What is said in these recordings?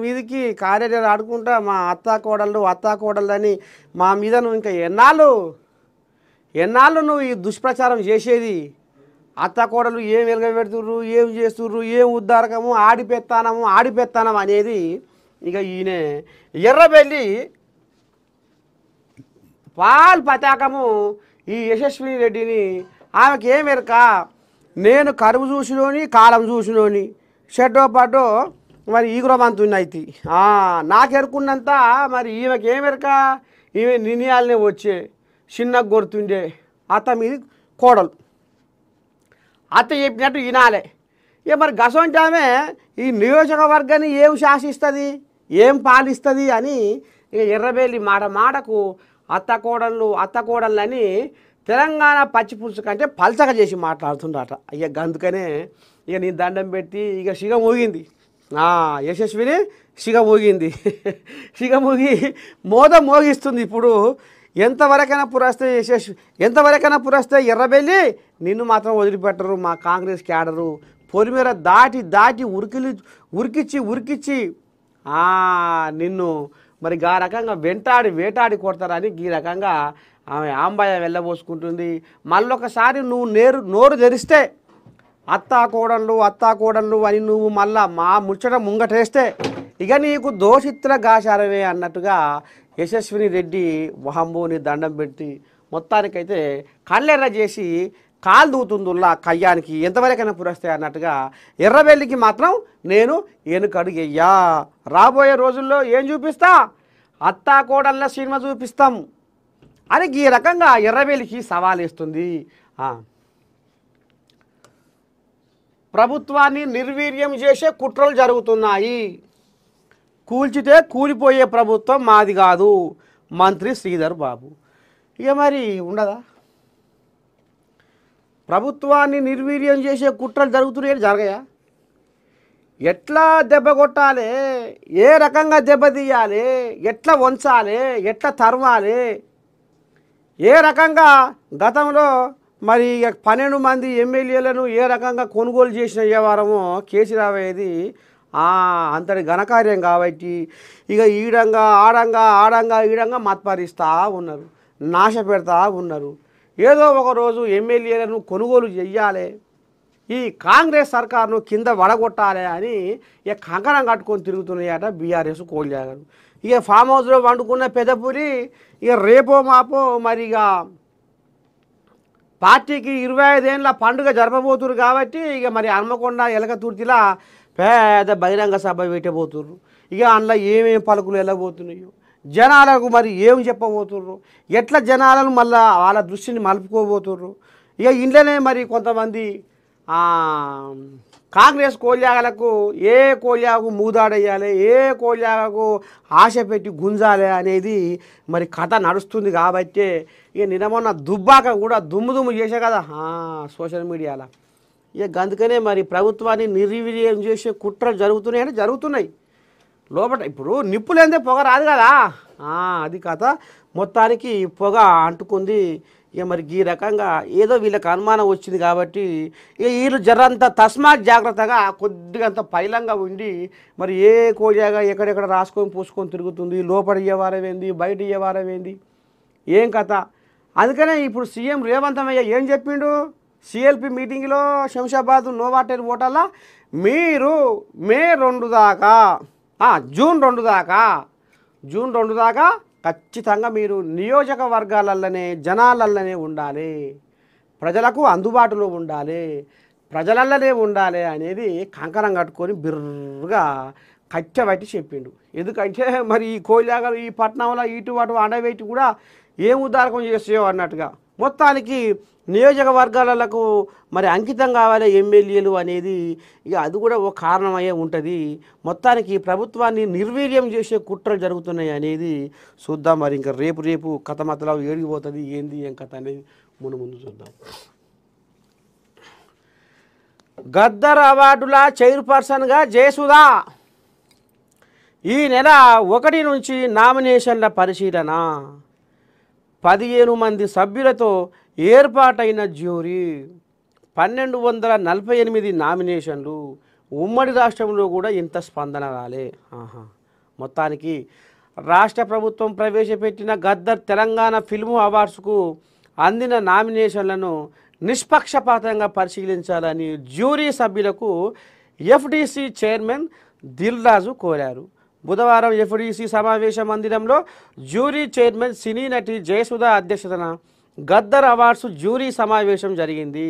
మీదికి కార్యాలయాలు ఆడుకుంటా మా అత్తా కోడళ్ళని మా మీద నువ్వు ఇంకా ఎన్నాళ్ళు నువ్వు ఈ దుష్ప్రచారం చేసేది? అత్తా కోడలు ఏం వెలగబెడుతుర్రు, ఏం చేస్తుర్రు, ఏం ఉద్దారకము, ఆడిపెత్తానం అనేది ఇక ఈయన ఎర్రబెల్లి పతాకము ఈ యశస్విని రెడ్డిని ఆమెకి ఏం ఎరక? నేను కరువు చూసినోని కాలం చూసినోని షెడ్డో పడ్డో మరి ఈగురమంతుని అయితే నాకు ఎరుకున్నంత మరి ఈమెకి ఏం ఎరక? ఈమె నిర్ణయాలనే వచ్చే చిన్న గుర్తుండే అత్త మీది కోడలు అత్త చెప్పినట్టు వినాలే. ఇక మరి గసంటే ఆమె ఈ నియోజకవర్గాన్ని ఏం శాసిస్తుంది, ఏం పాలిస్తుంది అని ఇక ఎర్రబెల్లి మాటకు అత్త కోడళ్ళని తెలంగాణ పచ్చిపులుసు కంటే పల్చగా చేసి మాట్లాడుతుండట. ఇక అందుకనే ఇక నీ దండం పెట్టి ఇక సిగ మోగింది యశస్విని, సిగ మోగి మోగిస్తుంది. ఇప్పుడు ఎంతవరకైనా పురస్తే ఎర్రబెల్లి నిన్ను మాత్రం వదిలిపెట్టరు మా కాంగ్రెస్ క్యాడరు. పొలిమేర దాటి ఉరికిచ్చి నిన్ను మరి ఆ రకంగా వేటాడి కొడతారని ఈ రకంగా ఆమె ఆంబాయ వెళ్ళబోసుకుంటుంది. మళ్ళొకసారి నువ్వు నోరు తెరిస్తే అత్తా కోడళ్ళు అని నువ్వు మళ్ళా మా ముచ్చట ముంగటేస్తే ఇక నీకు దోషిత్ర గాచారమే అన్నట్టుగా యశస్విని రెడ్డి వహంబోని దండం పెట్టి మొత్తానికైతే కళ్ళెర్ర చేసి కాలు దూతుందుల్లా కయ్యానికి ఎంతవరకైనా పురస్తాయి అన్నట్టుగా ఎర్రబెల్లికి మాత్రం నేను ఎనుకడుగెయ్యా. రాబోయే రోజుల్లో ఏం చూపిస్తా? అత్తా కోడళ్ళ సినిమా చూపిస్తాం అని ఈ రకంగా ఎర్రబెల్లికి సవాలేస్తుంది. ప్రభుత్వాన్ని నిర్వీర్యం చేసే కుట్రలు జరుగుతున్నాయి. కూల్చితే కూలిపోయే ప్రభుత్వం మాది కాదు మంత్రి శ్రీధర్ బాబు. ఇక మరి ఉండదా? ప్రభుత్వాన్ని నిర్వీర్యం చేసే కుట్రలు జరుగుతున్నాయని జరగయా? ఎట్లా దెబ్బ కొట్టాలి, ఏ రకంగా దెబ్బతీయాలి, ఎట్లా వంచాలి, ఎట్లా తరవాలి, ఏ రకంగా గతంలో మరి 12 మంది ఎమ్మెల్యేలను ఏ రకంగా కొనుగోలు చేసిన వ్యవహారమో కేసీరావు అయ్యేది అంతటి ఘనకార్యం కాబట్టి ఇక ఈడంగా మత్పరిస్తూ ఉన్నారు, నాశ పెడతా ఉన్నారు. ఏదో ఒకరోజు ఎమ్మెల్యేలను కొనుగోలు చెయ్యాలి, ఈ కాంగ్రెస్ సర్కారును కింద వడగొట్టాలి అని ఇక కంకణం కట్టుకొని తిరుగుతున్నాయట బీఆర్ఎస్ కోల్యాగలు. ఇక ఫామ్ హౌస్లో వండుకున్న పెద్దపురి ఇక రేపో మాపో మరి ఇక పార్టీకి 25 ఏళ్ళ పండుగ జరపబోతున్నారు కాబట్టి ఇక మరి హన్మకొండ ఎలకతుర్తిలా పెద్ద బహిరంగ సభ పెట్టబోతుర్రు. ఇక అందులో ఏమేమి పలుకులు వెళ్ళబోతున్నాయో, జనాలకు మరి ఏం చెప్పబోతుర్రు, ఎట్లా జనాలను మళ్ళీ వాళ్ళ దృష్టిని మలుపుకోబోతుర్రు. ఇక ఇంట్లోనే మరి కొంతమంది కాంగ్రెస్ కోల్యాగలకు ఏ కోల్యాగకు మూదాడయ్యాలి, ఏ కోల్యాగకు ఆశ పెట్టి గుంజాలి అనేది మరి కథ నడుస్తుంది. కాబట్టి ఇక నిన్న దుబ్బాక కూడా దుమ్ము చేసే కదా సోషల్ మీడియాలో. ఇక అందుకనే మరి ప్రభుత్వాన్ని నిర్వీర్యం చేసే కుట్రలు జరుగుతున్నాయి లోపల. ఇప్పుడు నిప్పులేందే పొగ రాదు కదా, అది కథ. మొత్తానికి పొగ అంటుకుంది. ఇక మరి ఈ రకంగా ఏదో వీళ్ళకి అనుమానం వచ్చింది కాబట్టి ఇక వీళ్ళు జరంత తస్మాత్ జాగ్రత్తగా కొద్దిగంత పైలంగా ఉండి మరి ఏ కోజాగా ఎక్కడెక్కడ రాసుకొని పూసుకొని తిరుగుతుంది, లోపల వ్యవహారం ఏంది, బయట వ్యవహారం ఏంది, ఏం కథ. అందుకనే ఇప్పుడు సీఎం రేవంత్ అయ్య ఏం చెప్పిండు సిఎల్పి మీటింగ్లో శంషాబాద్ నోవాటెల్ ఓటర్లా మీరు మే 2 దాకా జూన్ 2 దాకా ఖచ్చితంగా మీరు నియోజకవర్గాలలోనే జనాలలోనే ఉండాలి, ప్రజలకు అందుబాటులో ఉండాలి అనేది కంకణం కట్టుకొని బిర్రుగా కట్టబట్టి చెప్పిండు. ఎందుకంటే మరి ఈ కోయిలాగలు ఈ పట్టణంలో ఇటు అటు అండబెట్టి కూడా ఏం ఉద్దారకం చేస్తాయో అన్నట్టుగా మొత్తానికి నియోజకవర్గాలకు మరి అంకితం కావాలి ఎమ్మెల్యేలు అనేది ఇక అది కూడా ఒక కారణమయ్యే ఉంటుంది. మొత్తానికి ప్రభుత్వాన్ని నిర్వీర్యం చేసే కుట్రలు జరుగుతున్నాయి అనేది చూద్దాం. మరి ఇంకా రేపు కథ మతలో ఏడిగిపోతుంది, ఏంది ఏం కథ అనేది ముందు చూద్దాం. గద్దర్ అవార్డుల చైర్పర్సన్గా జయసుధా ఈ నెల 1 నుంచి నామినేషన్ల పరిశీలన. 15 మంది సభ్యులతో ఏర్పాటైన జ్యూరీ 1248 నామినేషన్లు ఉమ్మడి రాష్ట్రంలో కూడా ఇంత స్పందన రాలే. మొత్తానికి రాష్ట్ర ప్రభుత్వం ప్రవేశపెట్టిన గద్దర్ తెలంగాణ ఫిల్మ్ అవార్డ్స్కు అందిన నామినేషన్లను నిష్పక్షపాతంగా పరిశీలించాలని జ్యూరీ సభ్యులకు ఎఫ్డిసి చైర్మన్ దిల్ రాజు కోరారు. బుధవారం ఎఫ్డిసి సమావేశ మందిరంలో జ్యూరీ చైర్మన్ సినీ నటి జయసుధ అధ్యక్షతన గద్దర్ అవార్డ్స్ జ్యూరీ సమావేశం జరిగింది.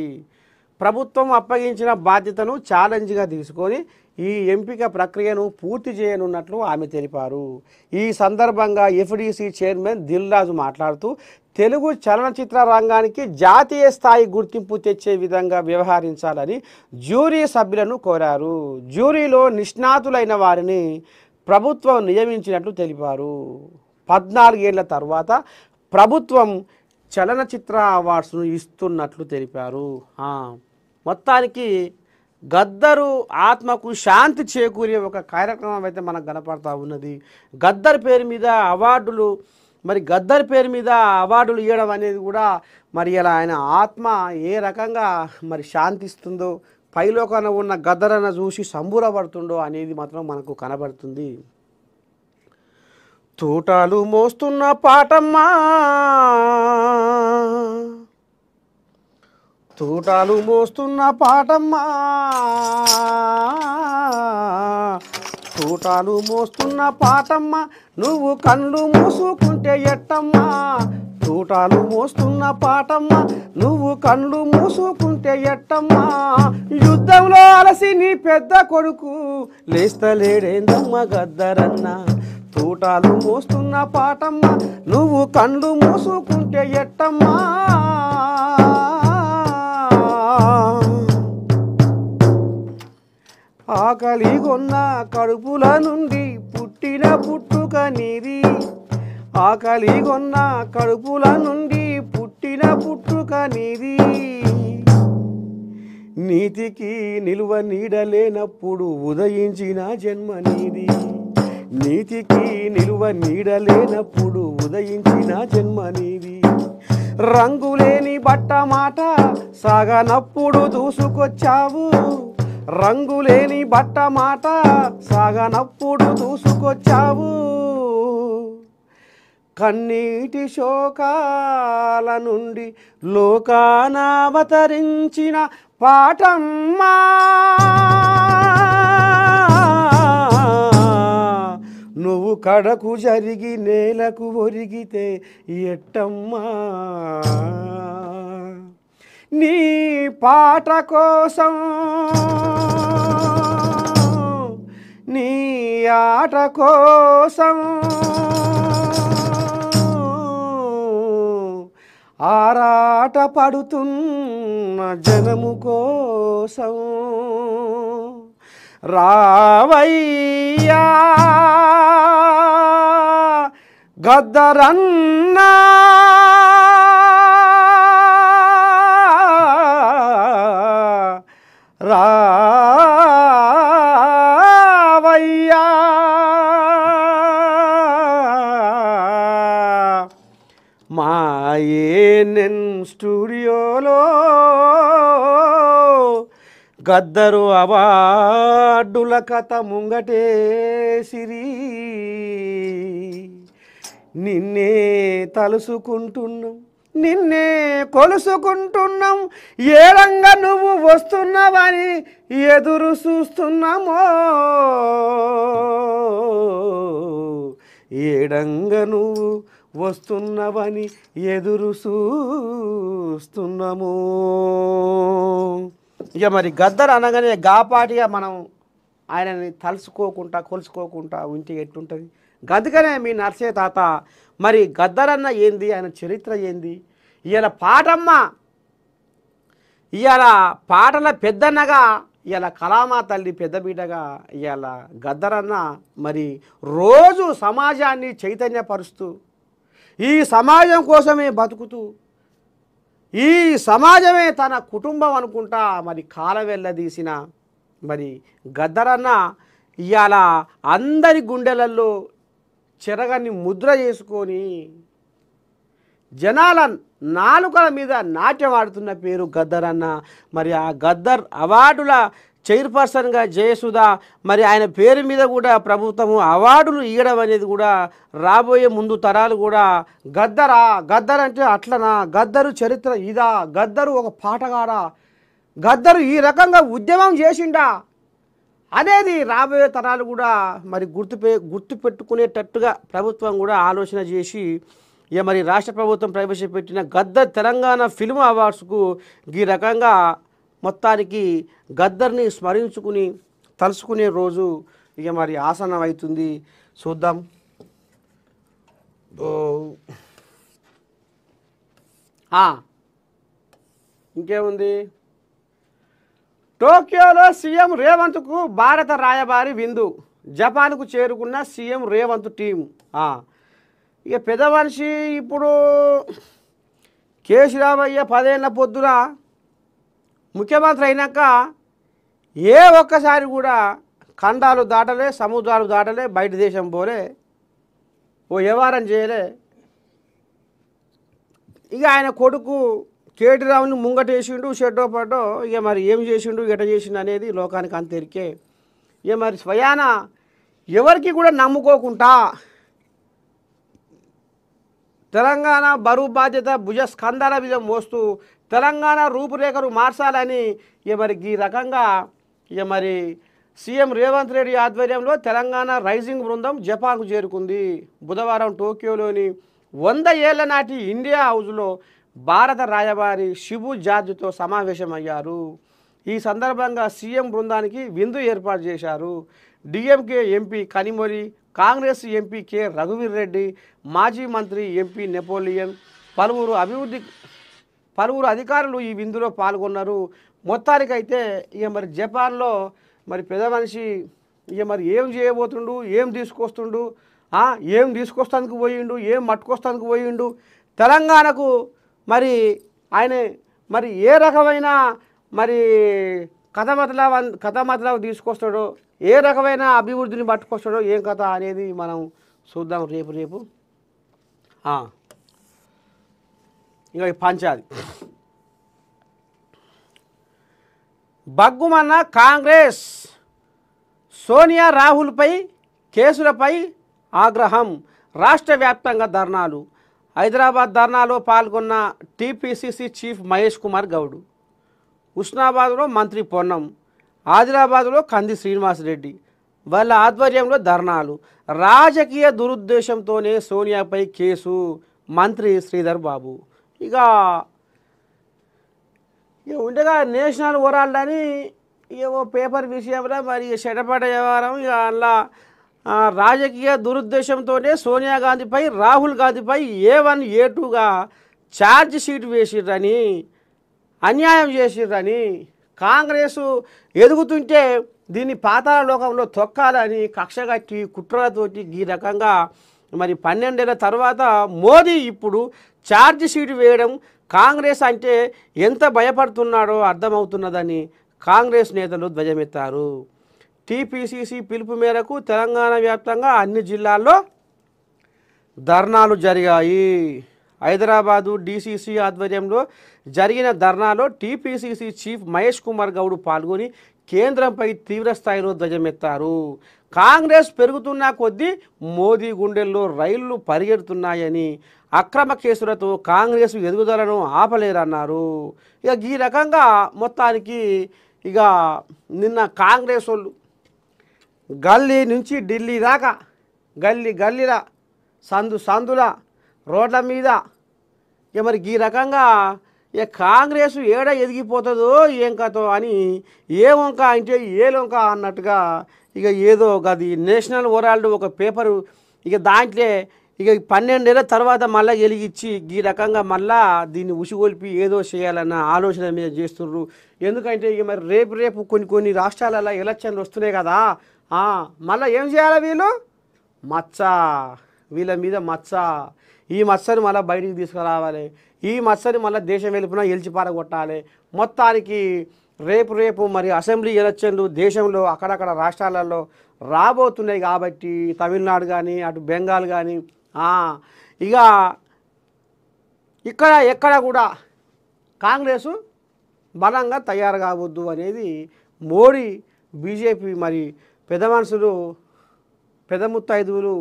ప్రభుత్వం అప్పగించిన బాధ్యతను ఛాలెంజ్గా తీసుకొని ఈ ఎంపిక ప్రక్రియను పూర్తి చేయనున్నట్లు ఆమె తెలిపారు. ఈ సందర్భంగా ఎఫ్డిసి చైర్మన్ దిల్ రాజు మాట్లాడుతూ తెలుగు చలనచిత్ర రంగానికి జాతీయ స్థాయి గుర్తింపు తెచ్చే విధంగా వ్యవహరించాలని జ్యూరీ సభ్యులను కోరారు. జ్యూరీలో నిష్ణాతులైన వారిని ప్రభుత్వం నియమించినట్లు తెలిపారు. 14 ఏళ్ల తర్వాత ప్రభుత్వం చలనచిత్ర అవార్డ్స్ను ఇస్తున్నట్లు తెలిపారు. మొత్తానికి గద్దరు ఆత్మకు శాంతి చేకూరే ఒక కార్యక్రమం అయితే మనకు కనపడతా ఉన్నది. గద్దర్ పేరు మీద అవార్డులు, మరి గద్దర్ పేరు మీద అవార్డులు ఇవ్వడం అనేది కూడా మరి ఇలా ఆయన ఆత్మ ఏ రకంగా మరి శాంతిస్తుందో, పైలోకన ఉన్న గద్దరన్న చూసి సంబూరపడుతుండో అనేది మాత్రం మనకు కనబడుతుంది. తూటాలు మోస్తున్న పాటమ్మా, తూటాలు మోస్తున్న పాటమ్మా, తూటాలు మోస్తున్న పాటమ్మా, నువ్వు కళ్ళు మూసుకుంటే ఎట్టమ్మా, తూటాలు మోస్తున్న పాటమ్మా, నువ్వు కళ్ళు మూసుకుంటే ఎట్టమ్మా, యుద్ధంలో అలసి నీ పెద్ద కొడుకు లేస్తలేడేందమ్మ గద్దరన్న, తూటాలు మోస్తున్న పాటమ్మా, నువ్వు కళ్ళు మూసుకుంటే ఎట్టమ్మా. ఆకలిగొన్న కడుపుల నుండి పుట్టిన పుట్టుక నీది, ఆకలిగొన్న కడుపుల నుండి పుట్టిన పుట్టుక నీది, నీతికి నిలువ నీడలేనప్పుడు ఉదయించిన జన్మ నీది, నీతికి నిలువ నీడలేనప్పుడు ఉదయించిన జన్మ నీది, రంగులేని బట్ట మాట సాగనప్పుడు దూసుకొచ్చావు, రంగులేని బట్ట మాట సాగనప్పుడు దూసుకొచ్చావు, కన్నీటి శోకాల నుండి లోకానావతరించిన పాటమ్మా, నువ్వు కడకు జరిగి నేలకు ఒరిగితే ఎట్టమ్మా, నీ పాట కోసం నీ ఆట కోసం ఆరాట పడుతున్న జనము కోసం రావయ్యా గద్దరన్నా, రావయ్యా మా ఏఎన్ఎన్ స్టూడియోలో గద్దరు అవార్డుల కథ ముంగటే సిరి, నిన్నే తలుసుకుంటున్నాం, నిన్నే కొలుసుకుంటున్నాం, ఏడంగా నువ్వు వస్తున్నావని ఎదురు చూస్తున్నామో, ఏడంగా నువ్వు వస్తున్నవని ఎదురు చూస్తున్నాము. ఇక మరి గద్దర్ అనగానే గాపాటిగా మనం ఆయనని తలుసుకోకుండా కొలుసుకోకుండా ఉంటే ఎట్టుంటుంది. గదుకనే మీ నర్సయ్య తాత మరి గద్దరన్న ఏంది, ఆయన చరిత్ర ఏంది, ఇవాళ పాటమ్మ, ఇవాళ పాటల పెద్దన్నగా, ఇవాళ కళామా తల్లి పెద్ద బిడ్డగా ఇవాళ గద్దరన్న మరి రోజు సమాజాన్ని చైతన్యపరుస్తూ, ఈ సమాజం కోసమే బతుకుతూ, ఈ సమాజమే తన కుటుంబం అనుకుంటా మరి కాలం వెళ్ళదీసిన మరి గద్దరన్న ఇవాళ అందరి గుండెలలో చెరగని ముద్ర చేసుకొని జనాల నాలుకల మీద నాట్యం ఆడుతున్న పేరు గద్దరన్న. మరి ఆ గద్దర్ అవార్డుల చైర్పర్సన్గా జయసుధ మరి ఆయన పేరు మీద కూడా ప్రభుత్వము అవార్డులు ఇవ్వడం అనేది కూడా రాబోయే ముందు తరాలు కూడా గద్దర్ అంటే అట్లనా, గద్దరు చరిత్ర ఇదా, గద్దరు ఒక పాటగాడా, గద్దరు ఈ రకంగా ఉద్యమం చేసిండా అనేది రాబోయే తరాలు కూడా మరి గుర్తుపెట్టుకునేటట్టుగా ప్రభుత్వం కూడా ఆలోచన చేసి ఇక మరి రాష్ట్ర ప్రభుత్వం ప్రవేశపెట్టిన గద్దర్ తెలంగాణ ఫిల్మ్ అవార్డ్స్కు ఈ రకంగా మొత్తానికి గద్దర్ని స్మరించుకుని తలుచుకునే రోజు ఇక మరి ఆసనం అవుతుంది. చూద్దాం. ఇంకేముంది, టోక్యోలో సీఎం రేవంత్కు భారత రాయబారి విందు, జపాన్కు చేరుకున్న సీఎం రేవంత్ టీం. ఇక పెద్ద మనిషి ఇప్పుడు కేసీరామయ్య 10 ఏళ్ల పొద్దున ముఖ్యమంత్రి అయినాక ఏ ఒక్కసారి కూడా ఖండాలు దాటలే, సముద్రాలు దాటలే, బయట దేశం పోలే, ఓ వ్యవహారం చేయలే. ఇక ఆయన కొడుకు కేటీరావుని ముంగటేసిండు షెడ్డో పడ్డో. ఇక మరి ఏం చేసిండు ఎట చేసిండు అనేది లోకానికి అంతెరికే. ఇక మరి స్వయాన ఎవరికి కూడా నమ్ముకోకుండా తెలంగాణ బరువు బాధ్యత భుజస్కంధాల మీద మోస్తూ తెలంగాణ రూపురేఖలు మార్చాలని ఇక మరి ఈ రకంగా ఇక మరి సీఎం రేవంత్ రెడ్డి ఆధ్వర్యంలో తెలంగాణ రైజింగ్ బృందం జపాన్కు చేరుకుంది. బుధవారం టోక్యోలోని 100 ఏళ్ల నాటి ఇండియా హౌజ్లో భారత రాయబారి షిబు జార్జ్తో సమావేశమయ్యారు. ఈ సందర్భంగా సీఎం బృందానికి విందు ఏర్పాటు చేశారు. DMK MP Kanimozhi, Congress MP K రఘువీర్ రెడ్డి, మాజీ మంత్రి ఎంపీ నెపోలియన్, పలువురు అధికారులు ఈ విందులో పాల్గొన్నారు. మొత్తానికైతే ఇక మరి జపాన్లో మరి పెద్ద మనిషి ఇక మరి ఏం చేయబోతుండు, ఏం తీసుకొస్తుండు, ఏం తీసుకొస్తానికి పోయిండు, ఏం మట్టుకొస్తానికి పోయిండు, తెలంగాణకు మరి ఆయన మరి ఏ రకమైన మరి కథ తీసుకొస్తాడో, ఏ రకమైన అభివృద్ధిని పట్టుకొస్తాడో, ఏం కథ అనేది మనం చూద్దాం రేపు. ఇక పంచాది బగ్గుమన్న కాంగ్రెస్, సోనియా రాహుల్పై కేసులపై ఆగ్రహం, రాష్ట్ర వ్యాప్తంగా ధర్నాలు. హైదరాబాద్ ధర్నాలో పాల్గొన్న టీపీసీసీ చీఫ్ మహేష్ కుమార్ గౌడ్, హుస్నాబాద్లో మంత్రి పొన్నం, ఆదిలాబాద్లో కంది శ్రీనివాసరెడ్డి వాళ్ళ ఆధ్వర్యంలో ధర్నాలు. రాజకీయ దురుద్దేశంతోనే సోనియాపై కేసు, మంత్రి శ్రీధర్ బాబు. ఇక ఉండగా నేషనల్ వరల్డ్ అని ఇక పేపర్ విషయంలో మరి చెడపడ వ్యవహారం. ఇక అలా రాజకీయ దురుద్దేశంతోనే సోనియా గాంధీపై, రాహుల్ గాంధీపై A1 A2గా ఛార్జ్ షీట్ వేసిర్రని, అన్యాయం చేసిర్రని, కాంగ్రెసు ఎదుగుతుంటే దీన్ని పాతాళ లోకంలో తొక్కాలని కక్షగట్టి కుట్రలతోటి ఈ రకంగా మరి 12 ఏళ్ల తర్వాత మోదీ ఇప్పుడు ఛార్జ్ షీట్ వేయడం కాంగ్రెస్ అంటే ఎంత భయపడుతున్నాడో అర్థమవుతున్నదని కాంగ్రెస్ నేతలు ధ్వజమెత్తారు. టీపీసీసీ పిలుపు మేరకు తెలంగాణ వ్యాప్తంగా అన్ని జిల్లాల్లో ధర్నాలు జరిగాయి. హైదరాబాదు డీసీసీ ఆధ్వర్యంలో జరిగిన ధర్నాలో టీపీసీసీ చీఫ్ మహేష్ కుమార్ గౌడ్ పాల్గొని కేంద్రంపై తీవ్రస్థాయిలో ధ్వజమెత్తారు. కాంగ్రెస్ పెరుగుతున్న కొద్దీ మోదీ గుండెల్లో రైళ్లు పరిగెడుతున్నాయని, అక్రమ కేసులతో కాంగ్రెస్ ఎదుగుదలను ఆపలేరన్నారు. ఇక ఈ రకంగా మొత్తానికి ఇక నిన్న కాంగ్రెస్ వాళ్ళు గల్లీ నుంచి ఢిల్లీ దాకా గల్లీల సందుల రోడ్ల మీద ఇక మరి ఈ రకంగా ఇక కాంగ్రెస్ ఏడ ఎదిగిపోతుందో ఏం కథో అని ఏ వంక అంటే ఏ లొంక అన్నట్టుగా ఇక ఏదో గది నేషనల్ వరల్డ్ ఒక పేపరు ఇక దాంట్లో ఇక 12 ఏళ్ల తర్వాత మళ్ళీ వెలిగించి ఈ రకంగా మళ్ళా దీన్ని ఉసిగొల్పి ఏదో చేయాలన్న ఆలోచన మీద చేస్తుర్రు. ఎందుకంటే ఇక మరి రేపు కొన్ని రాష్ట్రాలలో ఎలక్షన్లు వస్తున్నాయి కదా, మళ్ళీ ఏం చేయాలి వీళ్ళు వీళ్ళ మీద ఈ మచ్చని మళ్ళీ బయటికి తీసుకురావాలి, ఈ మచ్చని మళ్ళీ దేశం వెళ్ళిపోయినా ఎలిచిపారగొట్టాలి. మొత్తానికి రేపు మరి అసెంబ్లీ ఎలక్షన్లు దేశంలో అక్కడక్కడ రాష్ట్రాలలో రాబోతున్నాయి కాబట్టి తమిళనాడు కానీ అటు బెంగాల్ కానీ ఇక ఎక్కడ కూడా కాంగ్రెసు బలంగా తయారు కావద్దు అనేది మోడీ బీజేపీ మరి పెద్ద మనుషులు పెద్ద ముత్తైదువులు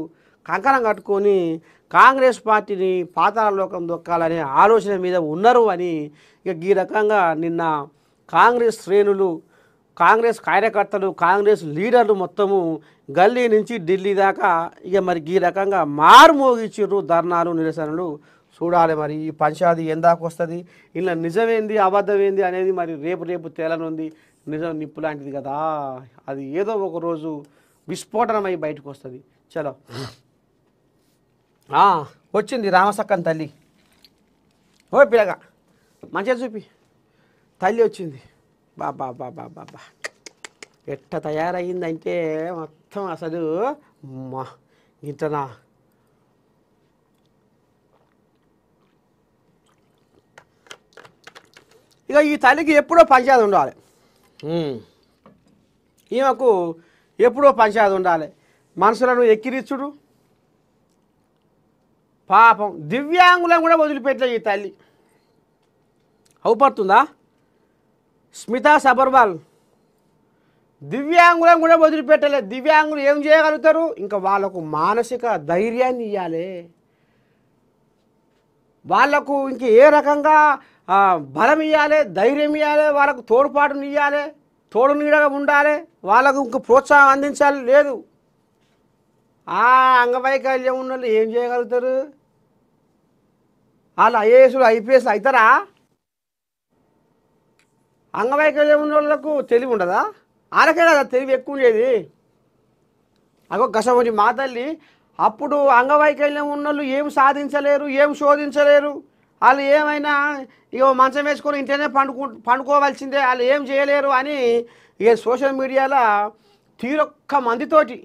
కంకణం కట్టుకొని కాంగ్రెస్ పార్టీని పాతాళలోకం దొక్కాలనే ఆలోచన మీద ఉన్నారు అని ఇక ఈ రకంగా నిన్న కాంగ్రెస్ శ్రేణులు కాంగ్రెస్ కార్యకర్తలు కాంగ్రెస్ లీడర్లు మొత్తము గల్లీ నుంచి ఢిల్లీ దాకా ఇక మరి ఈ రకంగా మారుమోగిచ్చిర్రు ధర్నాలు నిరసనలు. చూడాలి మరి ఈ పంచాది ఎందాకు వస్తుంది, ఇలా నిజమేంది అబద్ధమేంది అనేది మరి రేపు తేలనుంది. నిజం నిప్పు లాంటిది కదా, అది ఏదో ఒక రోజు విస్ఫోటనమై బయటకు వస్తుంది. చలో వచ్చింది రామసక్కన్ తల్లి. ఓ పిల్లగా మంచిగా చూపి, తల్లి వచ్చింది. బాబా బాబా బాబా ఎట్ట తయారయ్యిందంటే మొత్తం అసలు ఇంటనా. ఇక ఈ తల్లికి ఎప్పుడో పంచాయతీ ఉండాలి, ఈమెకు ఎప్పుడో పంచాయతీ ఉండాలి. మనుషులను ఎక్కిరిచ్చుడు పాపం. దివ్యాంగులను కూడా వదిలిపెట్టలే ఈ తల్లి. అవుపడుతుందా? స్మితా సబర్వాల్ దివ్యాంగులను కూడా వదిలిపెట్టలే. దివ్యాంగులు ఏం చేయగలుగుతారు? ఇంకా వాళ్ళకు మానసిక ధైర్యాన్ని ఇవ్వాలి, వాళ్లకు ఇంక ఏ రకంగా బలం ఇవ్వాలి, ధైర్యం ఇవ్వాలి, వాళ్ళకు తోడ్పాటుని ఇవ్వాలి, తోడు నీడగా ఉండాలి, వాళ్ళకు ఇంక ప్రోత్సాహం అందించాలి. లేదు, అంగవైకల్యం ఉన్న వాళ్ళు ఏం చేయగలుగుతారు? వాళ్ళు ఐఏఎస్లు ఐపీఎస్లు అవుతారా? అంగవైకల్యం ఉన్న వాళ్ళకు తెలివి ఉండదా? వాళ్ళకే కదా తెలివి ఎక్కువ ఉండేది. అగో గసవంటి మా తల్లి అప్పుడు అంగవైకల్యం ఉన్నోళ్ళు ఏం సాధించలేరు, ఏం శోధించలేరు. వాళ్ళు ఏమైనా ఇక మంచం వేసుకొని ఇంటనే పండుకోవాల్సిందే, వాళ్ళు ఏం చేయలేరు అని ఇక సోషల్ మీడియాలో తీరొక్క మందితోటి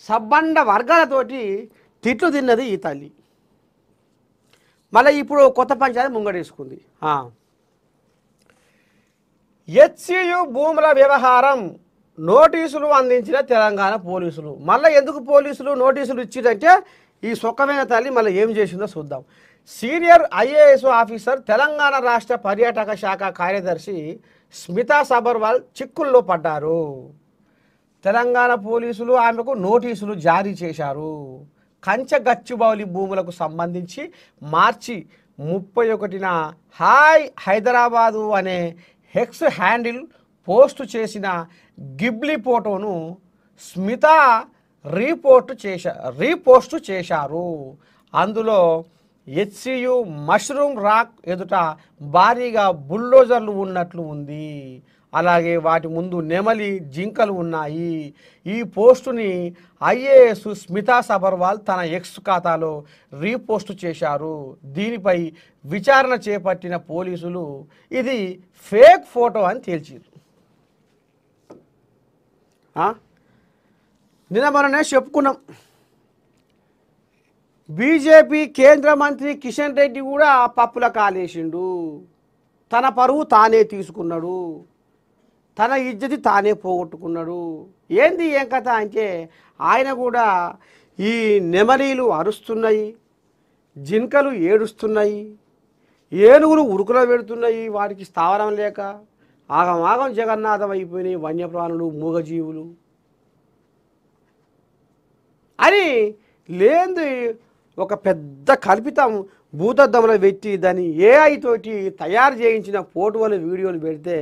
సబ్బండ వర్గాలతోటి తిట్లు తిన్నది ఈ తల్లి. మళ్ళీ ఇప్పుడు కొత్త పంచాయతీ ముంగడేసుకుంది. హెచ్సియు భూముల వ్యవహారం నోటీసులు అందించిన తెలంగాణ పోలీసులు. మళ్ళీ ఎందుకు పోలీసులు నోటీసులు ఇచ్చిరంటే ఈ సొక్కమైన తల్లి మళ్ళీ ఏం చేసిందో చూద్దాం. సీనియర్ ఐఏఎస్ ఆఫీసర్ తెలంగాణ రాష్ట్ర పర్యాటక శాఖ కార్యదర్శి స్మితా సబర్వాల్ చిక్కుల్లో పడ్డారు. తెలంగాణ పోలీసులు ఆమెకు నోటీసులు జారీ చేశారు. కంచగచ్చిబౌలి భూములకు సంబంధించి మార్చి 31న హాయ్ హైదరాబాదు అనే హెక్స్ హ్యాండిల్ పోస్టు చేసిన గిబ్లీ ఫోటోను స్మిత రీపోస్టు చేశారు. అందులో హెచ్సియు మష్రూమ్ రాక్ ఎదుట భారీగా బుల్డోజర్లు ఉన్నట్లు ఉంది, అలాగే వాటి ముందు నెమలి జింకలు ఉన్నాయి. ఈ పోస్టుని ఐఏఎస్ స్మితా సబర్వాల్ తన ఎక్స్ ఖాతాలో రీపోస్టు చేశారు. దీనిపై విచారణ చేపట్టిన పోలీసులు ఇది ఫేక్ ఫోటో అని తేల్చారు. నిన్న మననే చెప్పుకున్నాం, బీజేపీ కేంద్ర మంత్రి కిషన్ రెడ్డి కూడా పప్పుల కాలేసిండు. తన పరువు తానే తీసుకున్నాడు, తన ఇజ్జతి తానే పోగొట్టుకున్నాడు. ఏంది ఏం కథ అంటే ఆయన కూడా ఈ నెమలీలు అరుస్తున్నాయి, జింకలు ఏడుస్తున్నాయి, ఏనుగులు ఉరుకులో పెడుతున్నాయి, వాటికి స్థావరం లేక ఆగమాగం జగన్నాథం అయిపోయినాయి వన్యప్రాణులు మూగజీవులు అని లేంది ఒక పెద్ద కల్పితం భూతద్దంలో పెట్టి దాన్ని ఏఐ తోటి తయారు చేయించిన ఫోటోలు వీడియోలు పెడితే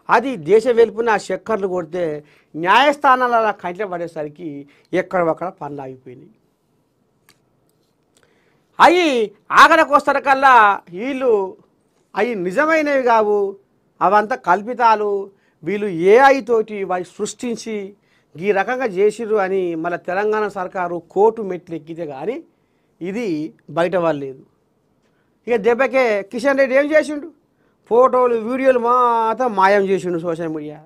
అది దేశ వెలుపున చక్కర్లు కొడితే న్యాయస్థానాల కంట్లో పడేసరికి ఎక్కడొక్కడ పనులు ఆగిపోయినాయి. అవి ఆఖరికి వస్తారకల్లా వీళ్ళు అవి నిజమైనవి కావు, అవంతా కల్పితాలు, వీళ్ళు ఏఐ తోటి వాటి సృష్టించి ఈ రకంగా చేసిర్రు అని మళ్ళీ తెలంగాణ సర్కారు కోర్టు మెట్లు ఎక్కితే కానీ ఇది బయట వాళ్ళలేదు. ఇక దెబ్బకే కిషన్ రెడ్డి ఏం చేసిండు, ఫోటోలు వీడియోలు మాత్రం మాయం చేసిండు సోషల్ మీడియా,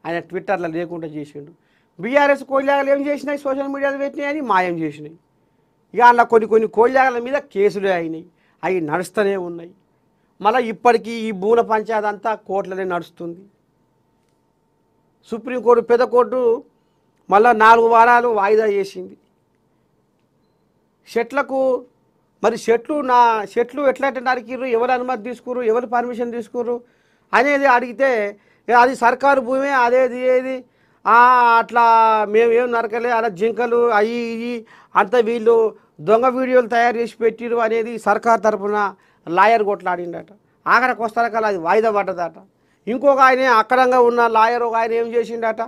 ఆయన ట్విట్టర్లో లేకుండా చేసిండు. బీఆర్ఎస్ కోళ్ళాగలు ఏం చేసినాయి, సోషల్ మీడియాలో పెట్టినాయి అని మాయం చేసినాయి. ఇక అలా కొన్ని కోళ్ళాగల మీద కేసులే అయినాయి, అవి నడుస్తూనే ఉన్నాయి. మళ్ళీ ఇప్పటికీ ఈ భూల పంచాయతీ అంతా కోర్టులనే నడుస్తుంది. సుప్రీంకోర్టు పెద్ద కోర్టు మళ్ళీ 4 వారాలు వాయిదా చేసింది. చెట్లకు మరి చెట్లు ఎట్లా నరికిర్రు, ఎవరు అనుమతి తీసుకుర్రు, ఎవరు పర్మిషన్ తీసుకుర్రు అనేది అడిగితే అది సర్కారు భూమి అదేది ఏది అట్లా మేమేం నరకలే అలా జింకలు అవి ఇవి అంతా వీళ్ళు దొంగ వీడియోలు తయారు చేసి పెట్టిరు అనేది సర్కార్ తరఫున లాయర్ కొట్లాడిండట. ఆఖరికి వస్తారకల్లా అది వాయిదా పడ్డదట. ఇంకొక ఆయన అక్కడంగా ఉన్న లాయర్ ఒక ఆయన ఏం చేసిండట,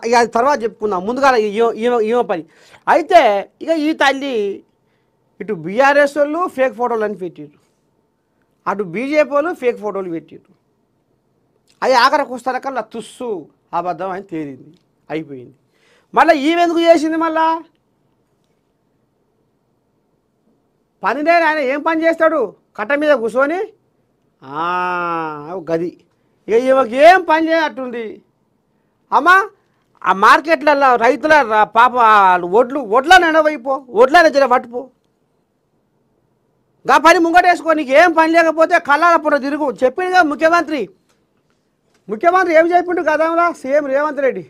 ఇక అది తర్వాత చెప్పుకుందాం. ముందుగా ఈమె పని అయితే ఇక ఈ తల్లి ఇటు బీఆర్ఎస్ వాళ్ళు ఫేక్ ఫోటోలు అని పెట్టిర్రు, అటు బీజేపీ వాళ్ళు ఫేక్ ఫోటోలు పెట్టిర్రు. అవి ఆఖరికి వస్తారకల్లా తుస్సు అబద్ధం అని తేలింది, అయిపోయింది. మళ్ళీ ఈమె చేసింది, మళ్ళా పనినే ఆయన ఏం పని చేస్తాడు, కట్ట మీద కూర్చొని గది ఇక ఈమెకి ఏం పని చేయనట్టుంది. అమ్మా ఆ మార్కెట్లలో రైతుల పాప వడ్లను ఎండవైపో, వడ్లని జర పట్టుపో, గా పని ముంగటేసుకో, నీకు ఏం పని లేకపోతే కళ్ళాలప్పుడు తిరుగు. చెప్పిందిగా ముఖ్యమంత్రి ఏం చెప్పిండు గతంలో సీఎం రేవంత్ రెడ్డి,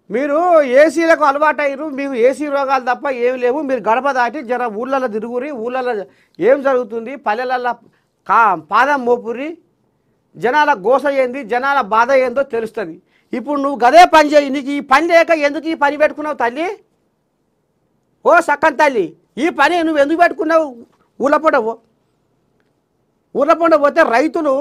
మీరు ఏసీలకు అలవాటు అయ్యారు, మీకు ఏసీ రోగాలు తప్ప ఏమి లేవు, మీరు గడప దాటి జర ఊళ్ళల్లో తిరుగురి, ఊళ్ళల్లో ఏం జరుగుతుంది పల్లెలల్లో పాదం మోపురి, జనాల గోస ఏంది జనాల బాధ ఏందో తెలుస్తుంది. ఇప్పుడు నువ్వు గదే పని చేయి, నీకు ఈ పని లేక ఎందుకు ఈ పని పెట్టుకున్నావు తల్లి, ఓ సక్కని తల్లి, ఈ పని నువ్వు ఎందుకు పెట్టుకున్నావు? ఊళ్ళపొండ పోతే రైతులు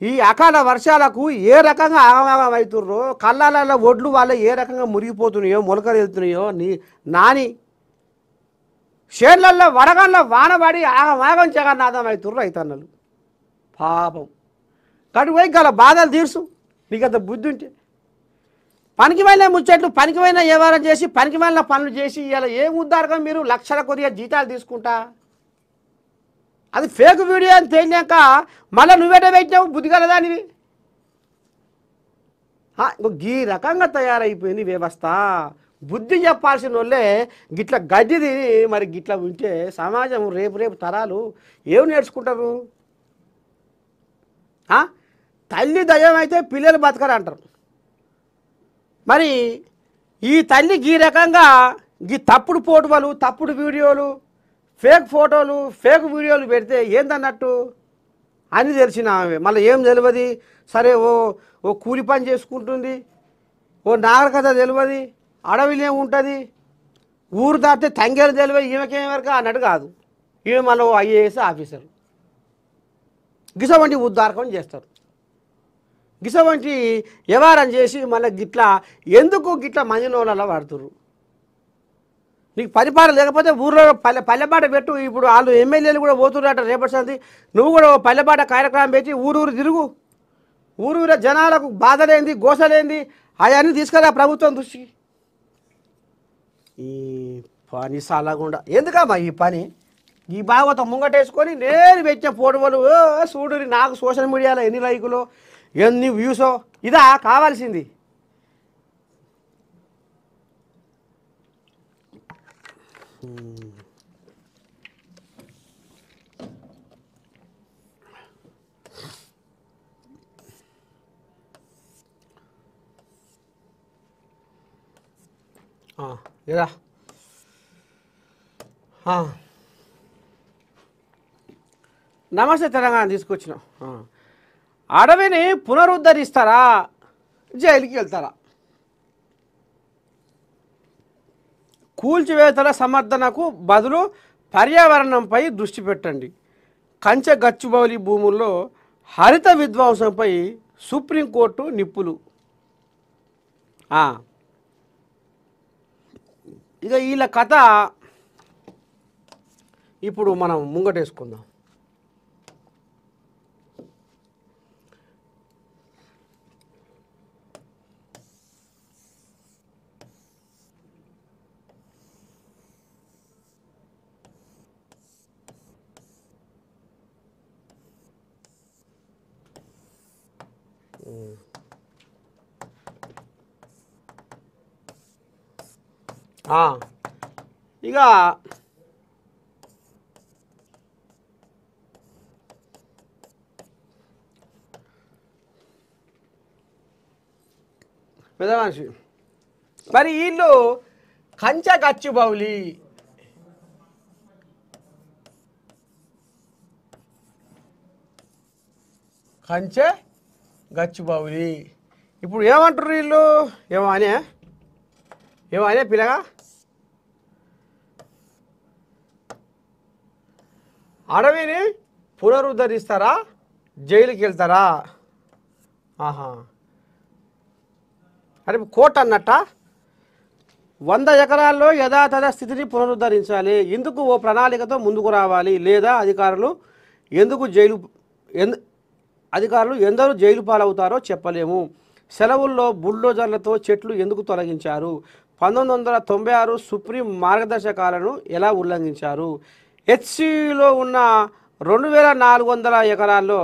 ఈ అకాల వర్షాలకు ఏ రకంగా ఆగమాగం అవుతుర్రో, కళ్ళాలలో ఒడ్లు వాళ్ళ ఏ రకంగా మురిగిపోతున్నాయో, మొలకలు వెళ్తున్నాయో నాని షేర్లల్లో వడగంలో వానబడి ఆగమాగం జగన్నాథం అవుతుర్రు రైతన్నలు. పాపం కడుపోయి గల బాధలు తీర్చు, నీకంత బుద్ధి ఉంటే. పనికిమైన ముచ్చట్లు పనికిమైన వ్యవహారం చేసి పనికిమైన పనులు చేసి ఇలా ఏం ఉద్దారకం మీరు లక్షల కొద్దిగా జీతాలు తీసుకుంటా, అది ఫేక్ వీడియో అని తేలినాక మళ్ళీ నువ్వేట పెట్టినావు బుద్ధిగలదానివి. ఈ రకంగా తయారైపోయింది వ్యవస్థ. బుద్ధి చెప్పాల్సిన వాళ్ళే గిట్ల గడ్డిది మరి గిట్ల ఉంటే సమాజం రేపు తరాలు ఏం నేర్చుకుంటారు? తల్లి దయ్యం అయితే పిల్లలు బతకరు అంటారు. మరి ఈ తల్లి ఈ రకంగా ఈ తప్పుడు ఫోటోలు, తప్పుడు వీడియోలు, ఫేక్ ఫోటోలు, ఫేక్ వీడియోలు పెడితే ఏందన్నట్టు అని తెలిసిన ఆమె మళ్ళీ ఏం తెలియదు. సరే ఓ కూలి పని చేసుకుంటుంది, ఓ నాగరికత తెలియదు, అడవిలో ఉంటుంది, ఊరు దాటితే తంగేలు తెలియదు, ఈమెకేం వరకు అన్నట్టు కాదు. ఈమె మళ్ళీ ఐఏఎస్ ఆఫీసర్ గిసవంటి ఉద్దారకం చేస్తారు. గిసవంటి వ్యవహారం చేసి మళ్ళీ గిట్లా ఎందుకు గిట్లా మందినోళ్ళలో పడుతుర్రు. నీకు పరిపాలన లేకపోతే ఊళ్ళో పల్లెపాట పెట్టు. ఇప్పుడు వాళ్ళు ఎమ్మెల్యేలు కూడా పోతుర్రట రేపటి సంది, నువ్వు కూడా పల్లెపాట కార్యక్రమం పెట్టి ఊరు తిరుగు, ఊరూర జనాలకు బాధలేంది గోసలేంది అవన్నీ తీసుకురా ప్రభుత్వం దృష్టికి. ఈ పని సాలకుండా ఎందుకమ్మా ఈ పని, ఈ భాగవతం ముంగటేసుకొని నేను పెట్టిన ఫోటోలు చూడుని నాకు సోషల్ మీడియాలో ఎన్ని లైకులు ఎన్ని వ్యూసో ఇదా కావాల్సింది. ఇదా నమస్తే తెలంగాణ తీసుకొచ్చినాం. అడవిని పునరుద్ధరిస్తారా, జైలుకి వెళ్తారా? కూల్చివేతల సమర్థనకు బదులు పర్యావరణంపై దృష్టి పెట్టండి. కంచె గచ్చిబౌలి భూముల్లో హరిత విధ్వంసంపై సుప్రీంకోర్టు నిప్పులు. ఇక వీళ్ళ కథ ఇప్పుడు మనం ముంగటేసుకుందాం. ఇక పెద్ద మనిషి మరి వీళ్ళు కంచె గచ్చిబౌలి కంచె గచ్చిబౌలి. ఇప్పుడు ఏమంటారు వీళ్ళు? ఏమో పిల్లగా అడవిని పునరుద్ధరిస్తారా, జైలుకి వెళ్తారా? ఆహా, అరే కోట అన్నట్ట. 100 ఎకరాల్లో యథాతథ స్థితిని పునరుద్ధరించాలి. ఇందుకు ఓ ప్రణాళికతో ముందుకు రావాలి. లేదా అధికారులు ఎందరూ జైలు పాలవుతారో చెప్పలేము. సెలవుల్లో బుల్డోజర్లతో చెట్లు ఎందుకు తొలగించారు? 1996 సుప్రీం మార్గదర్శకాలను ఎలా ఉల్లంఘించారు? హెచ్సిలో ఉన్న 2400 ఎకరాల్లో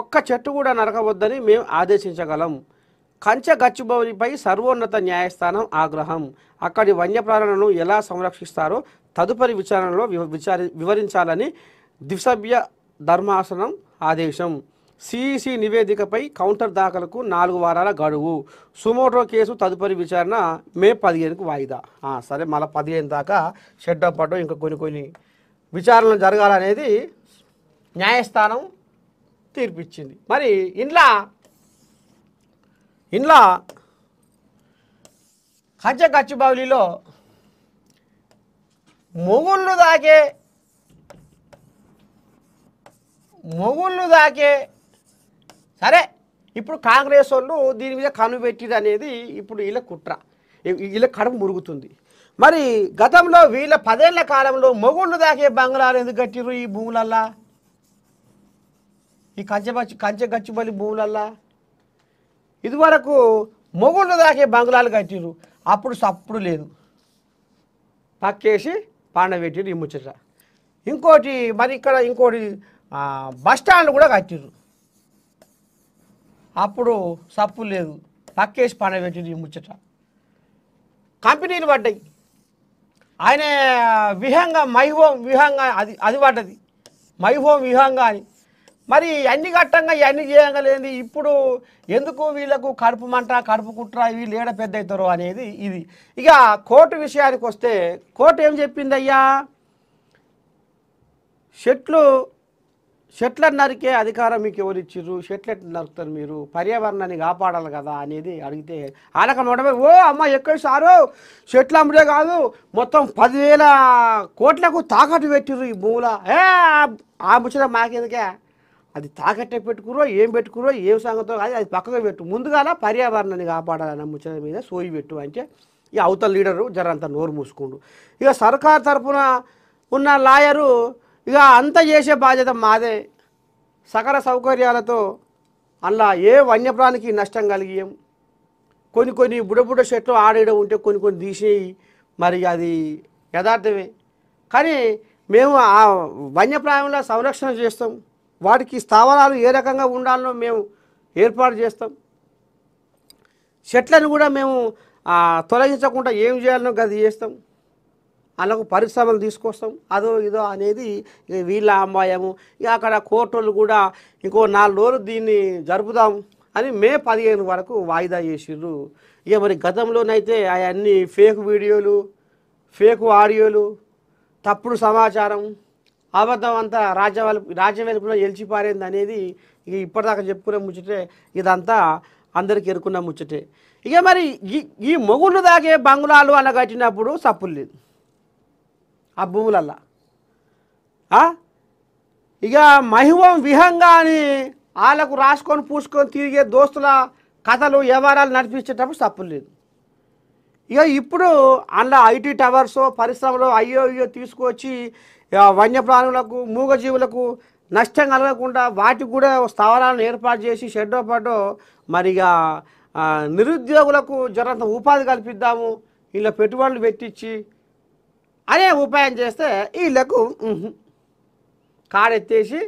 ఒక్క చెట్టు కూడా నరకవద్దని మేము ఆదేశించగలం. కంచె గచ్చిబౌలిపై సర్వోన్నత న్యాయస్థానం ఆగ్రహం. అక్కడి వన్యప్రాణులను ఎలా సంరక్షిస్తారో తదుపరి విచారణలో వివరించాలని ద్విసభ్య ధర్మాసనం ఆదేశం. సిఈసి నివేదికపై కౌంటర్ దాఖలకు 4 వారాల గడువు. సుమోటో కేసు తదుపరి విచారణ మే 15కు వాయిదా. సరే, మళ్ళీ 15 దాకా షెడ్ పడ్డం ఇంకా కొన్ని విచారణలు జరగాలనేది న్యాయస్థానం తీర్పిచ్చింది. మరి ఇంట్లో కంచె గచ్చిబౌలిలో మొగుళ్ళు దాకే సరే, ఇప్పుడు కాంగ్రెస్ వాళ్ళు దీని మీద కన్ను పెట్టిరు అనేది ఇప్పుడు వీళ్ళ కుట్ర, వీళ్ళ కడుపు మురుగుతుంది. మరి గతంలో వీళ్ళ 10 ఏళ్ల కాలంలో మొగుళ్ళు దాకే బంగ్లాలు ఎందుకు కట్టిరు ఈ భూములల్లా, ఈ కంచె గచ్చిబౌలి భూములల్లా? ఇదివరకు మొగుళ్ళు దాకే బంగ్లాలు కట్టిరు, అప్పుడు సప్పుడు లేదు, పక్కేసి పాండబెట్టిరు ఈ ముచ్చట. ఇంకోటి బస్ స్టాండ్లు కూడా కట్టిరు, అప్పుడు సప్పు లేదు, పక్కేసి పాండబెట్టిరు ఈ ముచ్చట. కంపెనీలు పడ్డాయి, ఆయన మైహోమ్ విహంగా అది పడ్డది, మైహోమ్ విహంగా అని. మరి అన్ని ఘట్టంగా ఇవన్నీ చేయంగా లేదు. ఇప్పుడు ఎందుకు వీళ్ళకు కడుపు మంట, కడుపు కుట్ర, వీళ్ళు ఏడ పెద్ద అవుతారో అనేది ఇది. ఇక కోర్టు విషయానికి వస్తే కోర్టు ఏం చెప్పింది? అయ్యా, చెట్లను నరికే అధికారం మీకు ఎవరు ఇచ్చిర్రు? చెట్లు ఎట్లా నరుకుతారు మీరు? పర్యావరణాన్ని కాపాడాలి కదా అనేది అడిగితే ఆలకనోడమే, ఓ అమ్మ ఎక్కడ సారు, చెట్లు అమ్ముడే కాదు మొత్తం 10,000 కోట్లకు తాకట్టు పెట్టిర్రు ఈ భూముల. ఆ ముచ్చట మాకెందుకే, అది తాకట్టే పెట్టుకురో ఏం సంగతో అది పక్కగా పెట్టు, ముందుగాల పర్యావరణాన్ని కాపాడాలన్న ముచ్చట మీద సోయి పెట్టు అంటే ఇక అవతల లీడరు జరంతా నోరు మూసుకుండు. ఇక సర్కార్ తరఫున ఉన్న లాయరు ఇక అంత చేసే బాధ్యత మాదే, సకల సౌకర్యాలతో అలా ఏ వన్యప్రాణికి నష్టం కలిగియం. కొన్ని బుడబుడ చెట్లు ఆడేడ ఉంటే కొన్ని తీసేయి, మరి అది యథార్థమే. కానీ మేము ఆ వన్యప్రాణుల సంరక్షణ చేస్తాం, వాటికి స్థావరాలు ఏ రకంగా ఉండాలనో మేము ఏర్పాటు చేస్తాం. చెట్లను కూడా మేము తొలగించకుండా ఏం చేయాలనో అది చేస్తాం, అలాగ పరిశ్రమలు తీసుకొస్తాం, అదో ఇదో అనేది వీళ్ళ అమ్మాయము. ఇక అక్కడ కోర్టులు కూడా ఇంకో 4 రోజులు దీన్ని జరుపుదాం అని మే 15 వరకు వాయిదా చేసిర్రు. ఇక మరి గతంలోనైతే అవన్నీ ఫేక్ వీడియోలు, ఫేక్ ఆడియోలు, తప్పుడు సమాచారం, అబద్ధం అంతా రాజ్యం వెలుపులో ఎలిచిపారేంది అనేది ఇక ఇప్పటిదాకా చెప్పుకునే ముచ్చటే, ఇదంతా అందరికి ఎరుకున్న ముచ్చటే. ఇక మరి ఈ మొగుళ్ళు దాకే బంగ్లాలు అలా కట్టినప్పుడు సప్పులు లేదు ఆ భూములల్లా. ఇక మైహోమ్ విహంగా అని వాళ్ళకు రాసుకొని పూసుకొని తిరిగే దోస్తుల కథలు వ్యవహారాలు నడిపించేటప్పుడు సప్పులు లేదు. ఇక ఇప్పుడు అందులో ఐటీ టవర్స్ పరిశ్రమలు అయ్యో తీసుకొచ్చి వన్యప్రాణులకు, మూగజీవులకు నష్టం కలగకుండా వాటికి కూడా స్థావరాలను ఏర్పాటు చేసి షెడ్డో పడ్డో మరి ఇక నిరుద్యోగులకు జరంత ఉపాధి కల్పిద్దాము, ఇలా పెట్టుబడులు పెట్టించి అనే ఉపాయం చేస్తే వీళ్ళకు కాడెత్తేసి